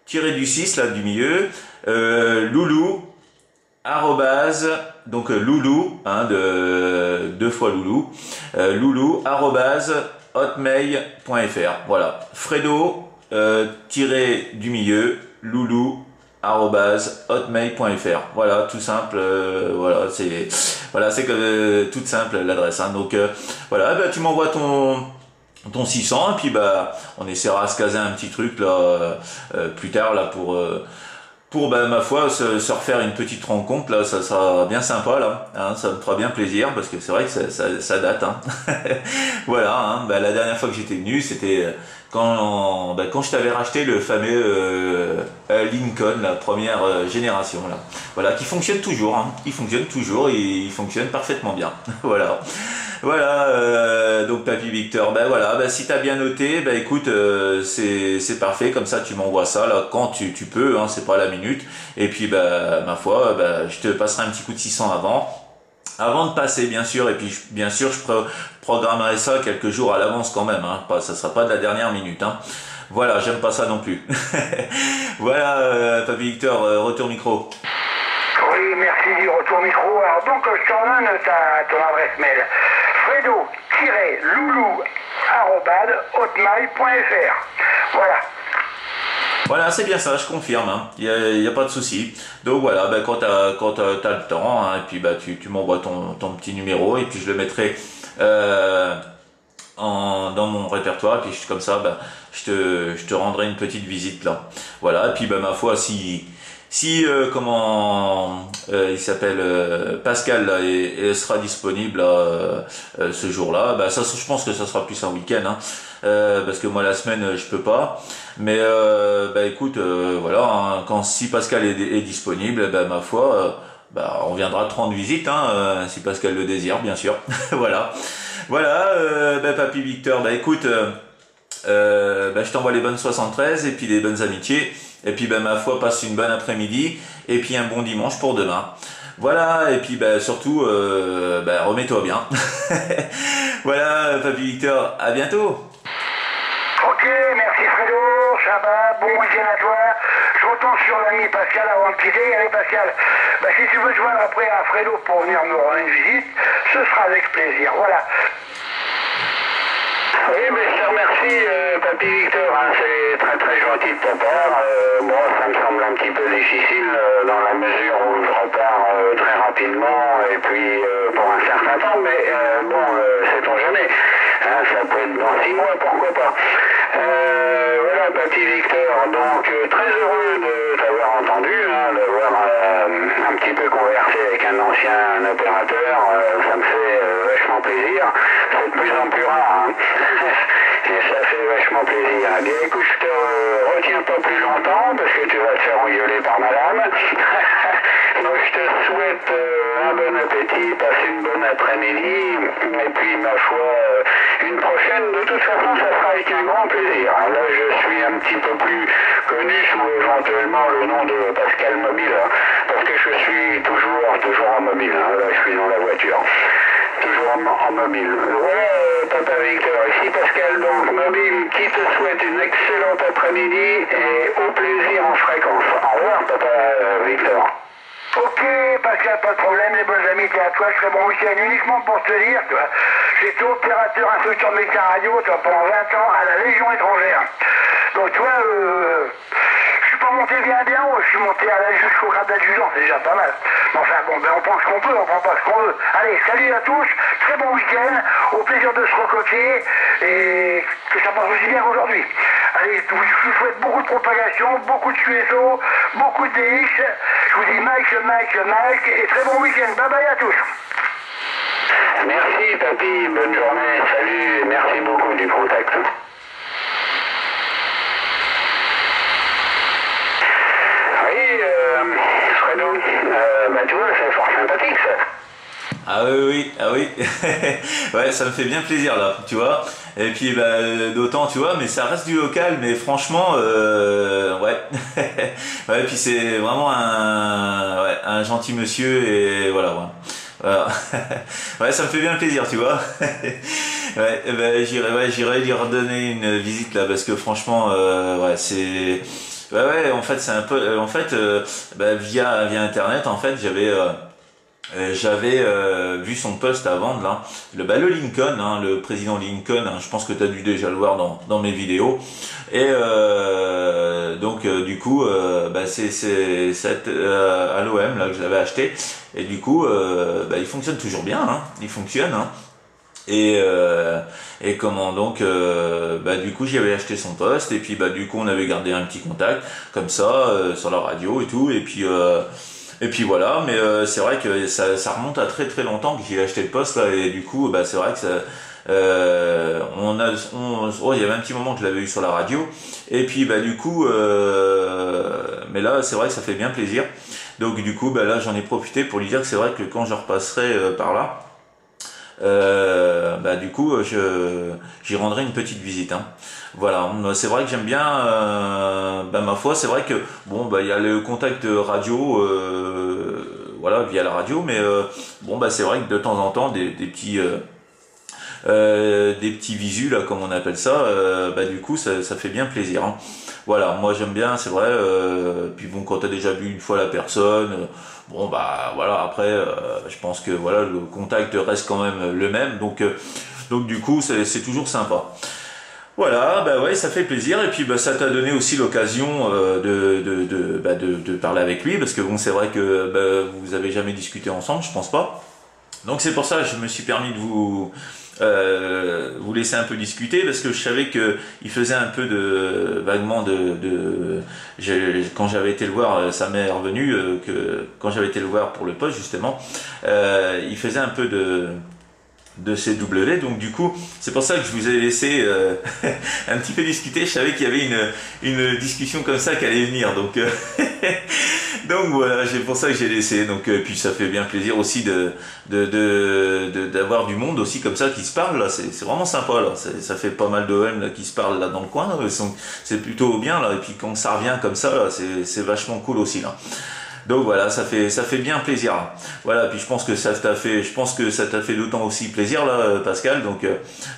A: tiré du 6 là du milieu, loulou, arrobase, donc loulou, hein, deux fois loulou, loulou, arrobase, hotmail.fr. Voilà, Fredo, tiré du milieu, loulou, arrobase, hotmail.fr. Voilà, tout simple, voilà, c'est toute simple l'adresse, hein. Donc voilà, bah, tu m'envoies ton 600 et puis bah on essaiera de se caser un petit truc là plus tard là pour bah, ma foi se refaire une petite rencontre là, ça sera bien sympa là, hein, ça me fera bien plaisir parce que c'est vrai que ça date, hein. Voilà, hein, bah, la dernière fois que j'étais venu c'était quand je t'avais racheté le fameux Lincoln, la première génération là, voilà, qui fonctionne toujours, hein. Il fonctionne toujours et il fonctionne parfaitement bien. Voilà, donc Papy Victor, ben voilà, ben si t'as bien noté, ben écoute, c'est parfait, comme ça tu m'envoies ça là quand tu peux, hein, c'est pas à la minute, et puis ben ma foi, ben je te passerai un petit coup de 600 avant de passer bien sûr, et puis bien sûr je programmerai ça quelques jours à l'avance quand même, hein, ça sera pas de la dernière minute, hein. Voilà, j'aime pas ça non plus. Voilà, Papy Victor, retour micro.
C: Oui, merci du retour micro. Alors donc je t'en donne ton adresse mail. Fredo-loulou@hotmail.fr. Voilà.
A: Voilà, c'est bien ça, je confirme, hein. Y a pas de souci. Donc voilà, ben, quand t'as le temps, hein, et puis bah, tu m'envoies ton petit numéro, et puis je le mettrai dans mon répertoire, et puis comme ça, ben, je te rendrai une petite visite là. Voilà, et puis ben, ma foi, si il s'appelle Pascal là, et sera disponible là, ce jour-là, bah ça je pense que ça sera plus un week-end, hein, parce que moi la semaine je peux pas, mais bah écoute, voilà, hein, si Pascal est disponible, bah ma foi, bah on viendra te rendre visite, hein, si Pascal le désire bien sûr. Voilà, bah Papy Victor, bah écoute, bah je t'envoie les bonnes 73 et puis les bonnes amitiés. Et puis ben ma foi, passe une bonne après-midi et puis un bon dimanche pour demain. Voilà, et puis ben surtout remets-toi bien. Voilà, Papy Victor, à bientôt.
C: Ok, merci Fredo, ça va, bon week-end à toi. Je retourne sur l'ami Pascal avant de quitter. Allez Pascal, bah, si tu veux te joindre après à Fredo pour venir me rendre une visite, ce sera avec plaisir. Voilà. Oui, mais je te remercie, Papy Victor, hein, c'est très très gentil de ta part. Bon, ça me semble un petit peu difficile dans la mesure où je repars très rapidement et puis pour un certain temps, mais bon, sait-on jamais. Hein, ça peut être dans 6 mois, pourquoi pas. Voilà, Papy Victor, donc très heureux de t'avoir entendu, hein, d'avoir un petit peu conversé avec un ancien opérateur, ça me fait vachement plaisir.
B: plus en plus rare. Hein. Et ça fait vachement plaisir. Bien écoute, je te retiens pas plus longtemps parce que tu vas te faire engueuler par madame. Donc je te souhaite un bon appétit, passe une bonne après-midi. Et puis ma foi, une prochaine, de toute façon, ça sera avec un grand plaisir. Là, je suis un petit peu plus connu sous éventuellement le nom de Pascal Mobile. Parce que je suis toujours en mobile. Là, je suis dans la voiture. Toujours en mobile. Voilà, Papa Victor, ici Pascal, donc mobile, qui te souhaite une excellente après-midi et au plaisir en fréquence. Au revoir, Papa Victor.
C: Ok, Pascal, pas de problème, les bonnes amitiés à toi, très bon week-end. Uniquement pour te dire, toi, j'étais opérateur instructeur médecin radio, toi, pendant 20 ans à la Légion étrangère. Donc, toi, je suis pas monté bien haut, je suis monté jusqu'au grade d'adjudant, c'est déjà pas mal. Mais enfin, bon, ben, on prend ce qu'on peut, on prend pas ce qu'on veut. Allez, salut à tous, très bon week-end, au plaisir de se recocher, et que ça passe aussi bien qu'aujourd'hui. Allez, je vous souhaite beaucoup de propagation, beaucoup de QSO, beaucoup de DX. Je vous dis Mike, et très bon week-end. Bye bye à tous.
B: Merci, papy, bonne journée, salut, et merci beaucoup du contact. Oui, Fredo, tu vois, c'est fort sympathique ça.
A: Ah oui, ah oui, ouais, ça me fait bien plaisir là, tu vois. Et puis bah, d'autant, tu vois, mais ça reste du local, mais franchement, ouais, ouais, puis c'est vraiment un gentil monsieur et voilà, ouais. Voilà. Ouais, ça me fait bien plaisir, tu vois. Ouais, ben, j'irai lui redonner une visite là, parce que franchement, ouais, c'est, ouais, en fait, c'est un peu, en fait, bah, via internet, en fait, j'avais vu son post à vendre là, le Lincoln, hein, le président Lincoln, hein, je pense que tu as dû déjà le voir dans mes vidéos. Et donc du coup, bah, c'est à l'OM là que je l'avais acheté. Et du coup, bah, il fonctionne toujours bien, hein, il fonctionne. Hein. Et comment donc, bah, du coup j'y avais acheté son poste et puis bah, du coup on avait gardé un petit contact comme ça sur la radio et tout. Et puis voilà, mais c'est vrai que ça remonte à très très longtemps que j'ai acheté le poste là, et du coup bah c'est vrai que ça, il y avait un petit moment que je l'avais eu sur la radio, et puis bah du coup, mais là c'est vrai que ça fait bien plaisir. Donc du coup bah là j'en ai profité pour lui dire que c'est vrai que quand je repasserai par là, bah du coup j'y rendrai une petite visite, hein. Voilà, c'est vrai que j'aime bien, bah, ma foi, c'est vrai que bon bah il y a le contact radio, voilà, via la radio, mais bon bah c'est vrai que de temps en temps des petits visus là, comme on appelle ça, bah du coup ça fait bien plaisir, hein. Voilà, moi j'aime bien, c'est vrai. Puis bon, quand t'as déjà vu une fois la personne, bon bah voilà, après je pense que voilà, le contact reste quand même le même, donc du coup c'est toujours sympa. Voilà, bah ouais, ça fait plaisir, et puis bah ça t'a donné aussi l'occasion de parler avec lui, parce que bon c'est vrai que bah, vous avez jamais discuté ensemble, je pense pas. Donc c'est pour ça que je me suis permis de vous laisser un peu discuter, parce que je savais que il faisait un peu vaguement quand j'avais été le voir, ça m'est revenu que quand j'avais été le voir pour le poste justement, il faisait un peu de CW, donc du coup c'est pour ça que je vous ai laissé un petit peu discuter. Je savais qu'il y avait une discussion comme ça qui allait venir, donc donc voilà, c'est pour ça que j'ai laissé. Donc puis ça fait bien plaisir aussi d'avoir du monde aussi comme ça qui se parle là, c'est vraiment sympa là, ça fait pas mal d'OM là qui se parlent là dans le coin, c'est plutôt bien là, et puis quand ça revient comme ça là, c'est vachement cool aussi là. Donc voilà, ça fait bien plaisir. Voilà, puis je pense que ça t'a fait d'autant aussi plaisir là, Pascal. Donc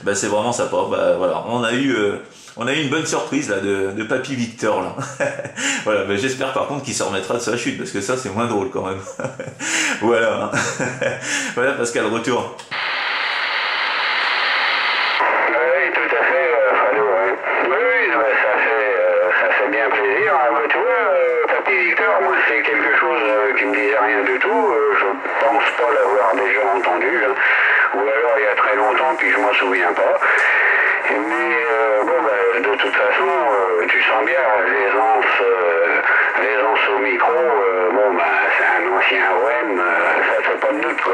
A: bah c'est vraiment sympa. Bah voilà, on a eu une bonne surprise là de Papy Victor là. Voilà, bah, j'espère par contre qu'il se remettra de sa chute, parce que ça c'est moins drôle quand même. Voilà. Voilà, Pascal, retour.
B: Oui, tout à fait, Fado, ouais. Oui, ça fait bien plaisir. Mais tu vois, Papy Victor, moi c'est quelque chose qui me disait rien du tout. Je pense pas l'avoir déjà entendu, hein. Ou alors il y a très longtemps puis je m'en souviens pas. Mais bon, bah, de toute façon, tu sens bien l'aisance au micro. Bon, bah, c'est un ancien OM, ça fait pas de doute, quoi.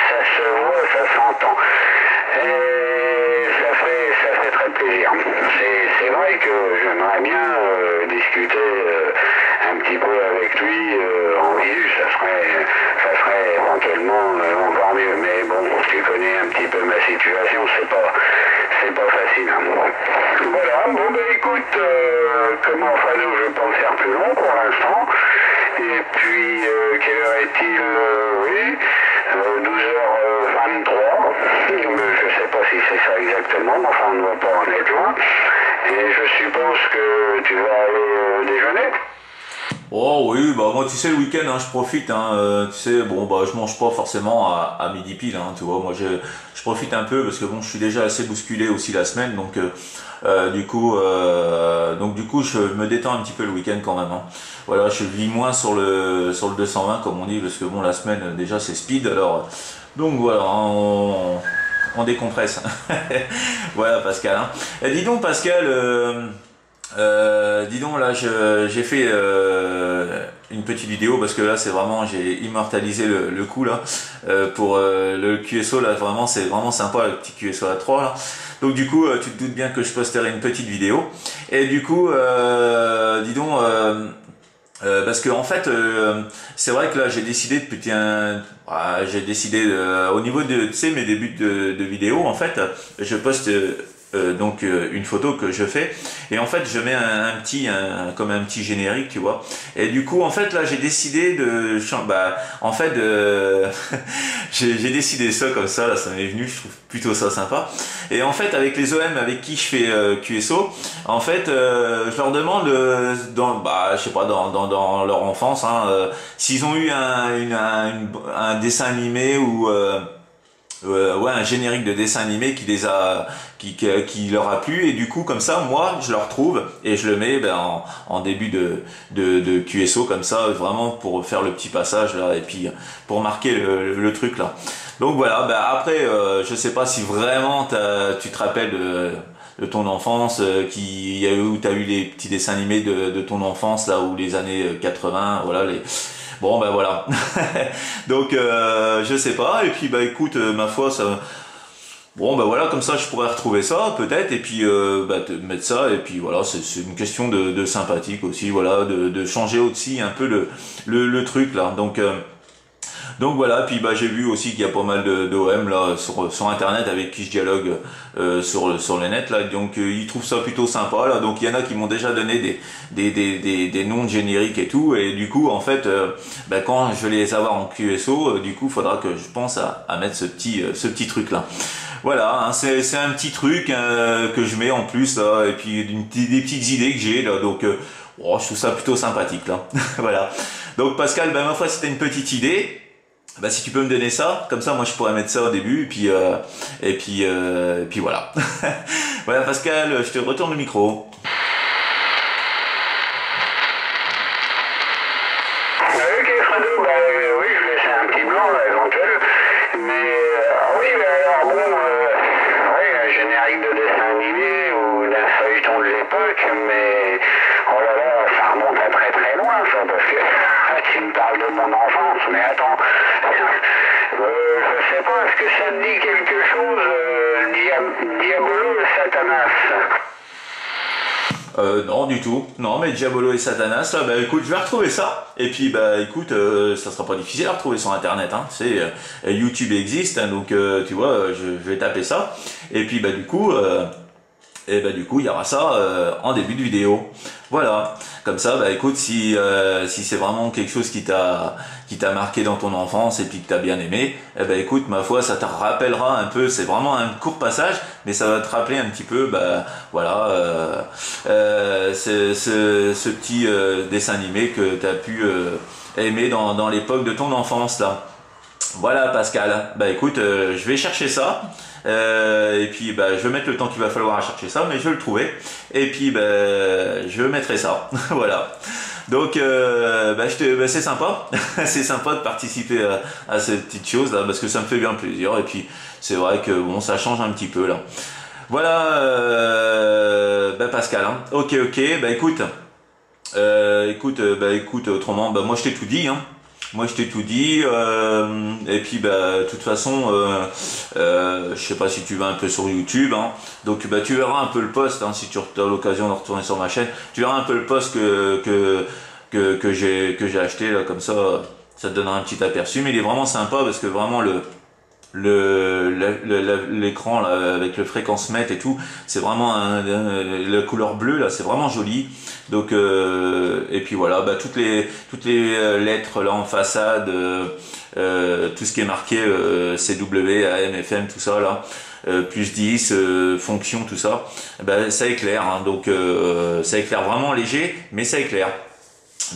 B: Ça se voit, ça s'entend. plaisir. C'est vrai que j'aimerais bien discuter un petit peu avec lui en visu, ça serait éventuellement encore mieux. Mais bon, tu connais un petit peu ma situation, c'est pas facile. Hein. Voilà, bon ben écoute, comment Fano, je vais pas le faire plus long pour l'instant. Et puis, quelle heure est-il? Oui, 12h23. Je sais pas si c'est ça exactement, mais enfin on ne va pas en être loin. Et je suppose que tu vas aller déjeuner.
A: Oh oui, bah moi tu sais le week-end hein, je profite, hein, tu sais, bon bah je mange pas forcément à midi pile, hein, tu vois, moi je profite un peu parce que bon je suis déjà assez bousculé aussi la semaine, donc du coup je me détends un petit peu le week-end quand même, hein. Voilà, je vis moins sur le 220 comme on dit, parce que bon la semaine déjà c'est speed, alors donc voilà, hein, on décompresse. Voilà Pascal, hein. Et dis donc Pascal, dis donc là j'ai fait une petite vidéo parce que là c'est vraiment j'ai immortalisé le coup là pour le QSO là, vraiment c'est vraiment sympa le petit QSO A3 là. Donc du coup tu te doutes bien que je posterai une petite vidéo et du coup dis donc parce que en fait c'est vrai que là j'ai décidé depuis au niveau de tu sais mes débuts de vidéo en fait je poste donc une photo que je fais et en fait je mets comme un petit générique tu vois, et du coup en fait là j'ai décidé de en fait j'ai décidé ça comme ça là, ça m'est venu, je trouve plutôt ça sympa. Et en fait avec les OM avec qui je fais QSO, en fait je leur demande je sais pas dans leur enfance hein, s'ils ont eu un dessin animé ou ouais, un générique de dessin animé qui leur a plu, et du coup comme ça moi je le retrouve et je le mets en début de QSO comme ça, vraiment pour faire le petit passage là et puis pour marquer le truc là. Donc voilà, après je sais pas si vraiment tu te rappelles de ton enfance, où tu as eu les petits dessins animés de ton enfance là, ou les années 80, voilà les. Bon ben voilà. Donc je sais pas, et puis écoute, ma foi ça. Bon ben voilà, comme ça je pourrais retrouver ça peut-être, et puis te mettre ça, et puis voilà, c'est une question de sympathique aussi, voilà, de changer aussi un peu le truc là. Donc voilà, puis j'ai vu aussi qu'il y a pas mal d'OM là sur internet avec qui je dialogue sur le net là, donc ils trouvent ça plutôt sympa là, donc il y en a qui m'ont déjà donné des noms de génériques et tout, et du coup en fait quand je vais les avoir en QSO, du coup faudra que je pense à mettre ce petit truc là. Voilà, hein, c'est un petit truc que je mets en plus là, et puis des petites idées que j'ai là, donc je trouve ça plutôt sympathique là. Voilà. Donc Pascal, ma foi, c'était une petite idée. Si tu peux me donner ça, comme ça moi je pourrais mettre ça au début, et puis voilà. Voilà Pascal, je te retourne le micro.
B: Ok Fredo, oui je laissais un petit blanc éventuel, mais oui alors bon, oui un générique de dessin animé ou d'un feuilleton de l'époque, mais oh là là, ça remonte à très très loin ça, parce que tu me parles de mon enfance, mais attends, je sais pas, est-ce que ça te dit quelque chose, Diabolo et Satanas?
A: Non du tout, non, mais Diabolo et Satanas là, écoute, je vais retrouver ça, et puis écoute, ça sera pas difficile à retrouver sur internet, hein, YouTube existe, hein, donc tu vois, je vais taper ça, et puis du coup il y aura ça en début de vidéo. Voilà. Comme ça, écoute, si c'est vraiment quelque chose qui t'a marqué dans ton enfance et puis que t'as bien aimé, écoute, ma foi, ça te rappellera un peu. C'est vraiment un court passage, mais ça va te rappeler un petit peu, voilà, ce petit dessin animé que t'as pu aimer dans l'époque de ton enfance là. Voilà Pascal. Écoute, je vais chercher ça. Et puis je vais mettre le temps qu'il va falloir à chercher ça, mais je vais le trouver, et puis je mettrai ça. Voilà. Donc c'est sympa. C'est sympa de participer à cette petite chose là, parce que ça me fait bien plaisir, et puis c'est vrai que bon, ça change un petit peu là. Voilà Pascal, hein. Ok, écoute, écoute, autrement moi je t'ai tout dit, hein. Moi, je t'ai tout dit. Et puis, bah, de toute façon, je sais pas si tu vas un peu sur YouTube. Hein. Donc, bah, tu verras un peu le post. Hein, si tu as l'occasion de retourner sur ma chaîne, tu verras un peu le post que j'ai acheté là, comme ça te donnera un petit aperçu. Mais il est vraiment sympa parce que vraiment l'écran là avec le fréquence mètre et tout, c'est vraiment la couleur bleue là, c'est vraiment joli. Donc et puis voilà, bah toutes les lettres là en façade, tout ce qui est marqué CW, AM, FM, tout ça là, plus 10, fonction, tout ça, bah ça éclaire. Hein, donc ça éclaire vraiment léger, mais ça éclaire.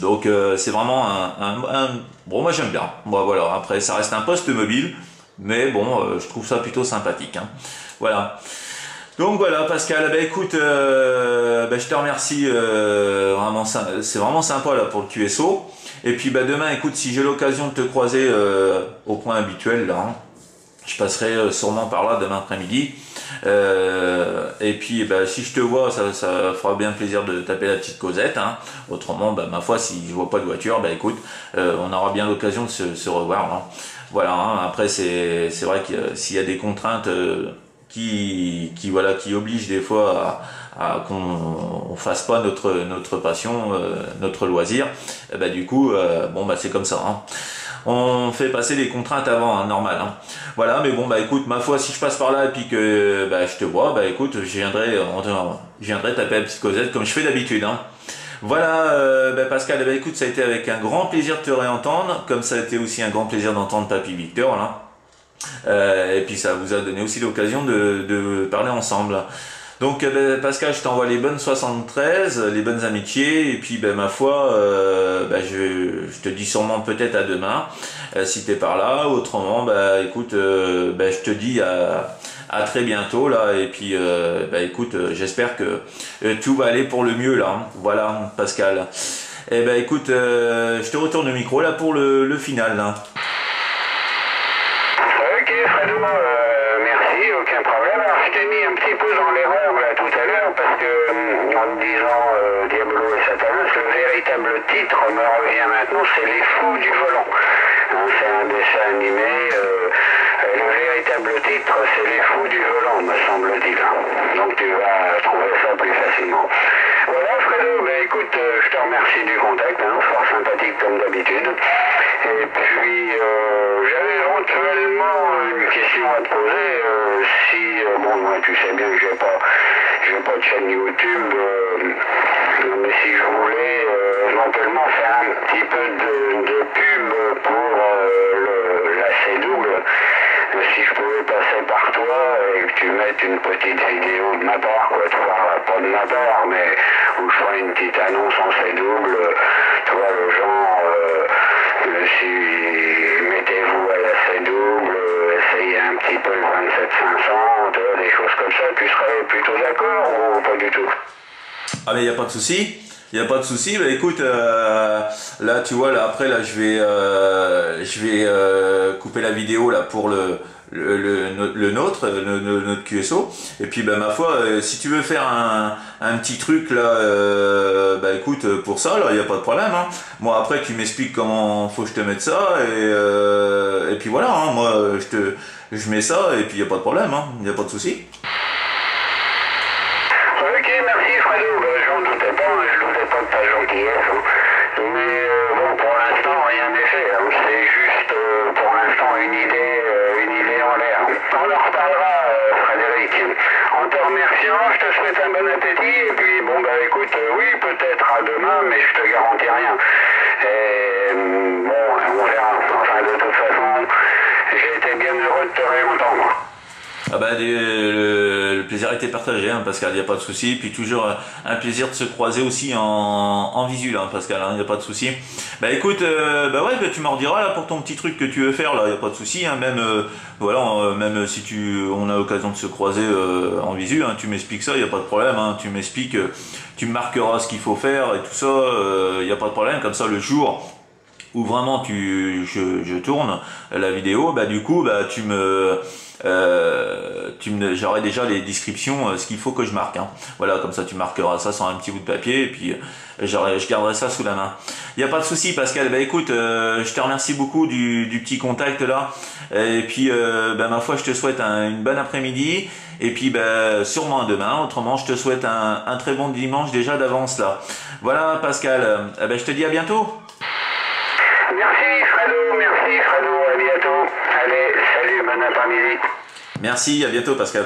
A: Donc c'est vraiment bon, moi j'aime bien. Bon, voilà, après ça reste un poste mobile. Mais bon, je trouve ça plutôt sympathique. Hein. Voilà. Donc voilà, Pascal, bah écoute, bah, je te remercie. Vraiment, c'est vraiment sympa là pour le QSO. Et puis bah demain, écoute, si j'ai l'occasion de te croiser au point habituel là, hein, je passerai sûrement par là demain après-midi. Et puis bah, si je te vois, ça fera bien plaisir de taper la petite causette. Hein. Autrement, bah, ma foi, si je vois pas de voiture, bah écoute, on aura bien l'occasion de se revoir. Hein. Voilà, hein. Après c'est vrai que s'il y a des contraintes qui obligent des fois à qu'on fasse pas notre passion, notre loisir, bah du coup bon bah c'est comme ça. Hein. On fait passer les contraintes avant, hein, normal. Hein. Voilà, mais bon bah écoute, ma foi, si je passe par là et puis que bah je te vois, bah écoute, je viendrai taper la petite causette comme je fais d'habitude. Hein. Voilà, bah Pascal, bah écoute, ça a été avec un grand plaisir de te réentendre, comme ça a été aussi un grand plaisir d'entendre Papy Victor là. Et puis ça vous a donné aussi l'occasion de parler ensemble. Donc bah, Pascal, je t'envoie les bonnes 73, les bonnes amitiés, et puis bah, ma foi, bah, je te dis sûrement peut-être à demain, si t'es par là. Autrement, bah écoute, bah, je te dis à très bientôt là, et puis bah écoute, j'espère que tout va aller pour le mieux là. Hein. Voilà, Pascal. Et bah écoute, je te retourne le micro là pour le final. Là.
B: Ok, Fredo, merci, aucun problème. Alors, je t'ai mis un petit peu dans l'erreur là tout à l'heure parce que en me disant Diablo et Satanas, le véritable titre me revient maintenant, c'est Les Fous du Volant. Hein, c'est un dessin animé. Le véritable titre, c'est Les Fous du Volant, me semble-t-il. Donc tu vas trouver ça plus facilement. Voilà, Fredo, ben écoute, je te remercie du contact, hein, fort sympathique comme d'habitude. Et puis, j'avais éventuellement une question à te poser. Si, bon, moi, tu sais bien que j'ai pas de chaîne YouTube, mais si je voulais éventuellement faire un petit peu de pub pour la C-Double, si je pouvais passer par toi et que tu mettes une petite vidéo de ma part, quoi, tu vois, pas de ma part, mais où je ferais une petite annonce en C-Double, tu vois, le genre, si mettez-vous à la C-Double, essayez un petit peu le 27 500, tu vois, des choses comme ça, tu serais plutôt d'accord ou pas du tout?
A: Ah mais il n'y a pas de souci. Il n'y a pas de souci. Bah, écoute, là tu vois, là après là je vais couper la vidéo là pour notre QSO. Et puis bah ma foi, si tu veux faire un petit truc là, bah écoute, pour ça là, il n'y a pas de problème. Hein. Moi après tu m'expliques comment faut que je te mette ça et puis voilà. Hein, moi je mets ça et puis il n'y a pas de problème. Hein, il n'y a pas de souci.
B: Ok, merci Fredo, j'en doutais pas, je doutais pas de ta gentillesse, hein. Mais bon, pour l'instant, rien n'est fait, hein. C'est juste pour l'instant une idée en l'air. On en reparlera, Frédéric. En te remerciant, je te souhaite un bon appétit, et puis bon, bah écoute, oui, peut-être à demain, mais je te garantis rien. Et bon, on verra. Enfin, de toute façon, j'ai été bien heureux de te réentendre.
A: Ah bah, le plaisir a été partagé, hein, Pascal, il n'y a pas de souci. Puis toujours un plaisir de se croiser aussi en visu, là, Pascal, il n'y a pas de souci. Bah écoute, bah ouais, bah, tu m'en rediras là pour ton petit truc que tu veux faire, là, il n'y a pas de souci. Hein, même voilà, même si on a l'occasion de se croiser en visu, hein, tu m'expliques ça, il n'y a pas de problème. Hein, tu m'expliques, tu me marqueras ce qu'il faut faire et tout ça, il n'y a pas de problème. Comme ça, le jour où vraiment je tourne la vidéo, bah du coup bah j'aurai déjà les descriptions, ce qu'il faut que je marque, hein. Voilà, comme ça tu marqueras ça sur un petit bout de papier et puis je garderai ça sous la main. Il n'y a pas de souci Pascal, bah écoute, je te remercie beaucoup du petit contact là, et puis bah, ma foi je te souhaite une bonne après-midi, et puis bah, sûrement demain, autrement je te souhaite un très bon dimanche déjà d'avance là. Voilà Pascal, bah, je te dis à bientôt.
B: Merci Fredo, à bientôt. Allez, salut, bon après-midi.
A: Merci, à bientôt Pascal.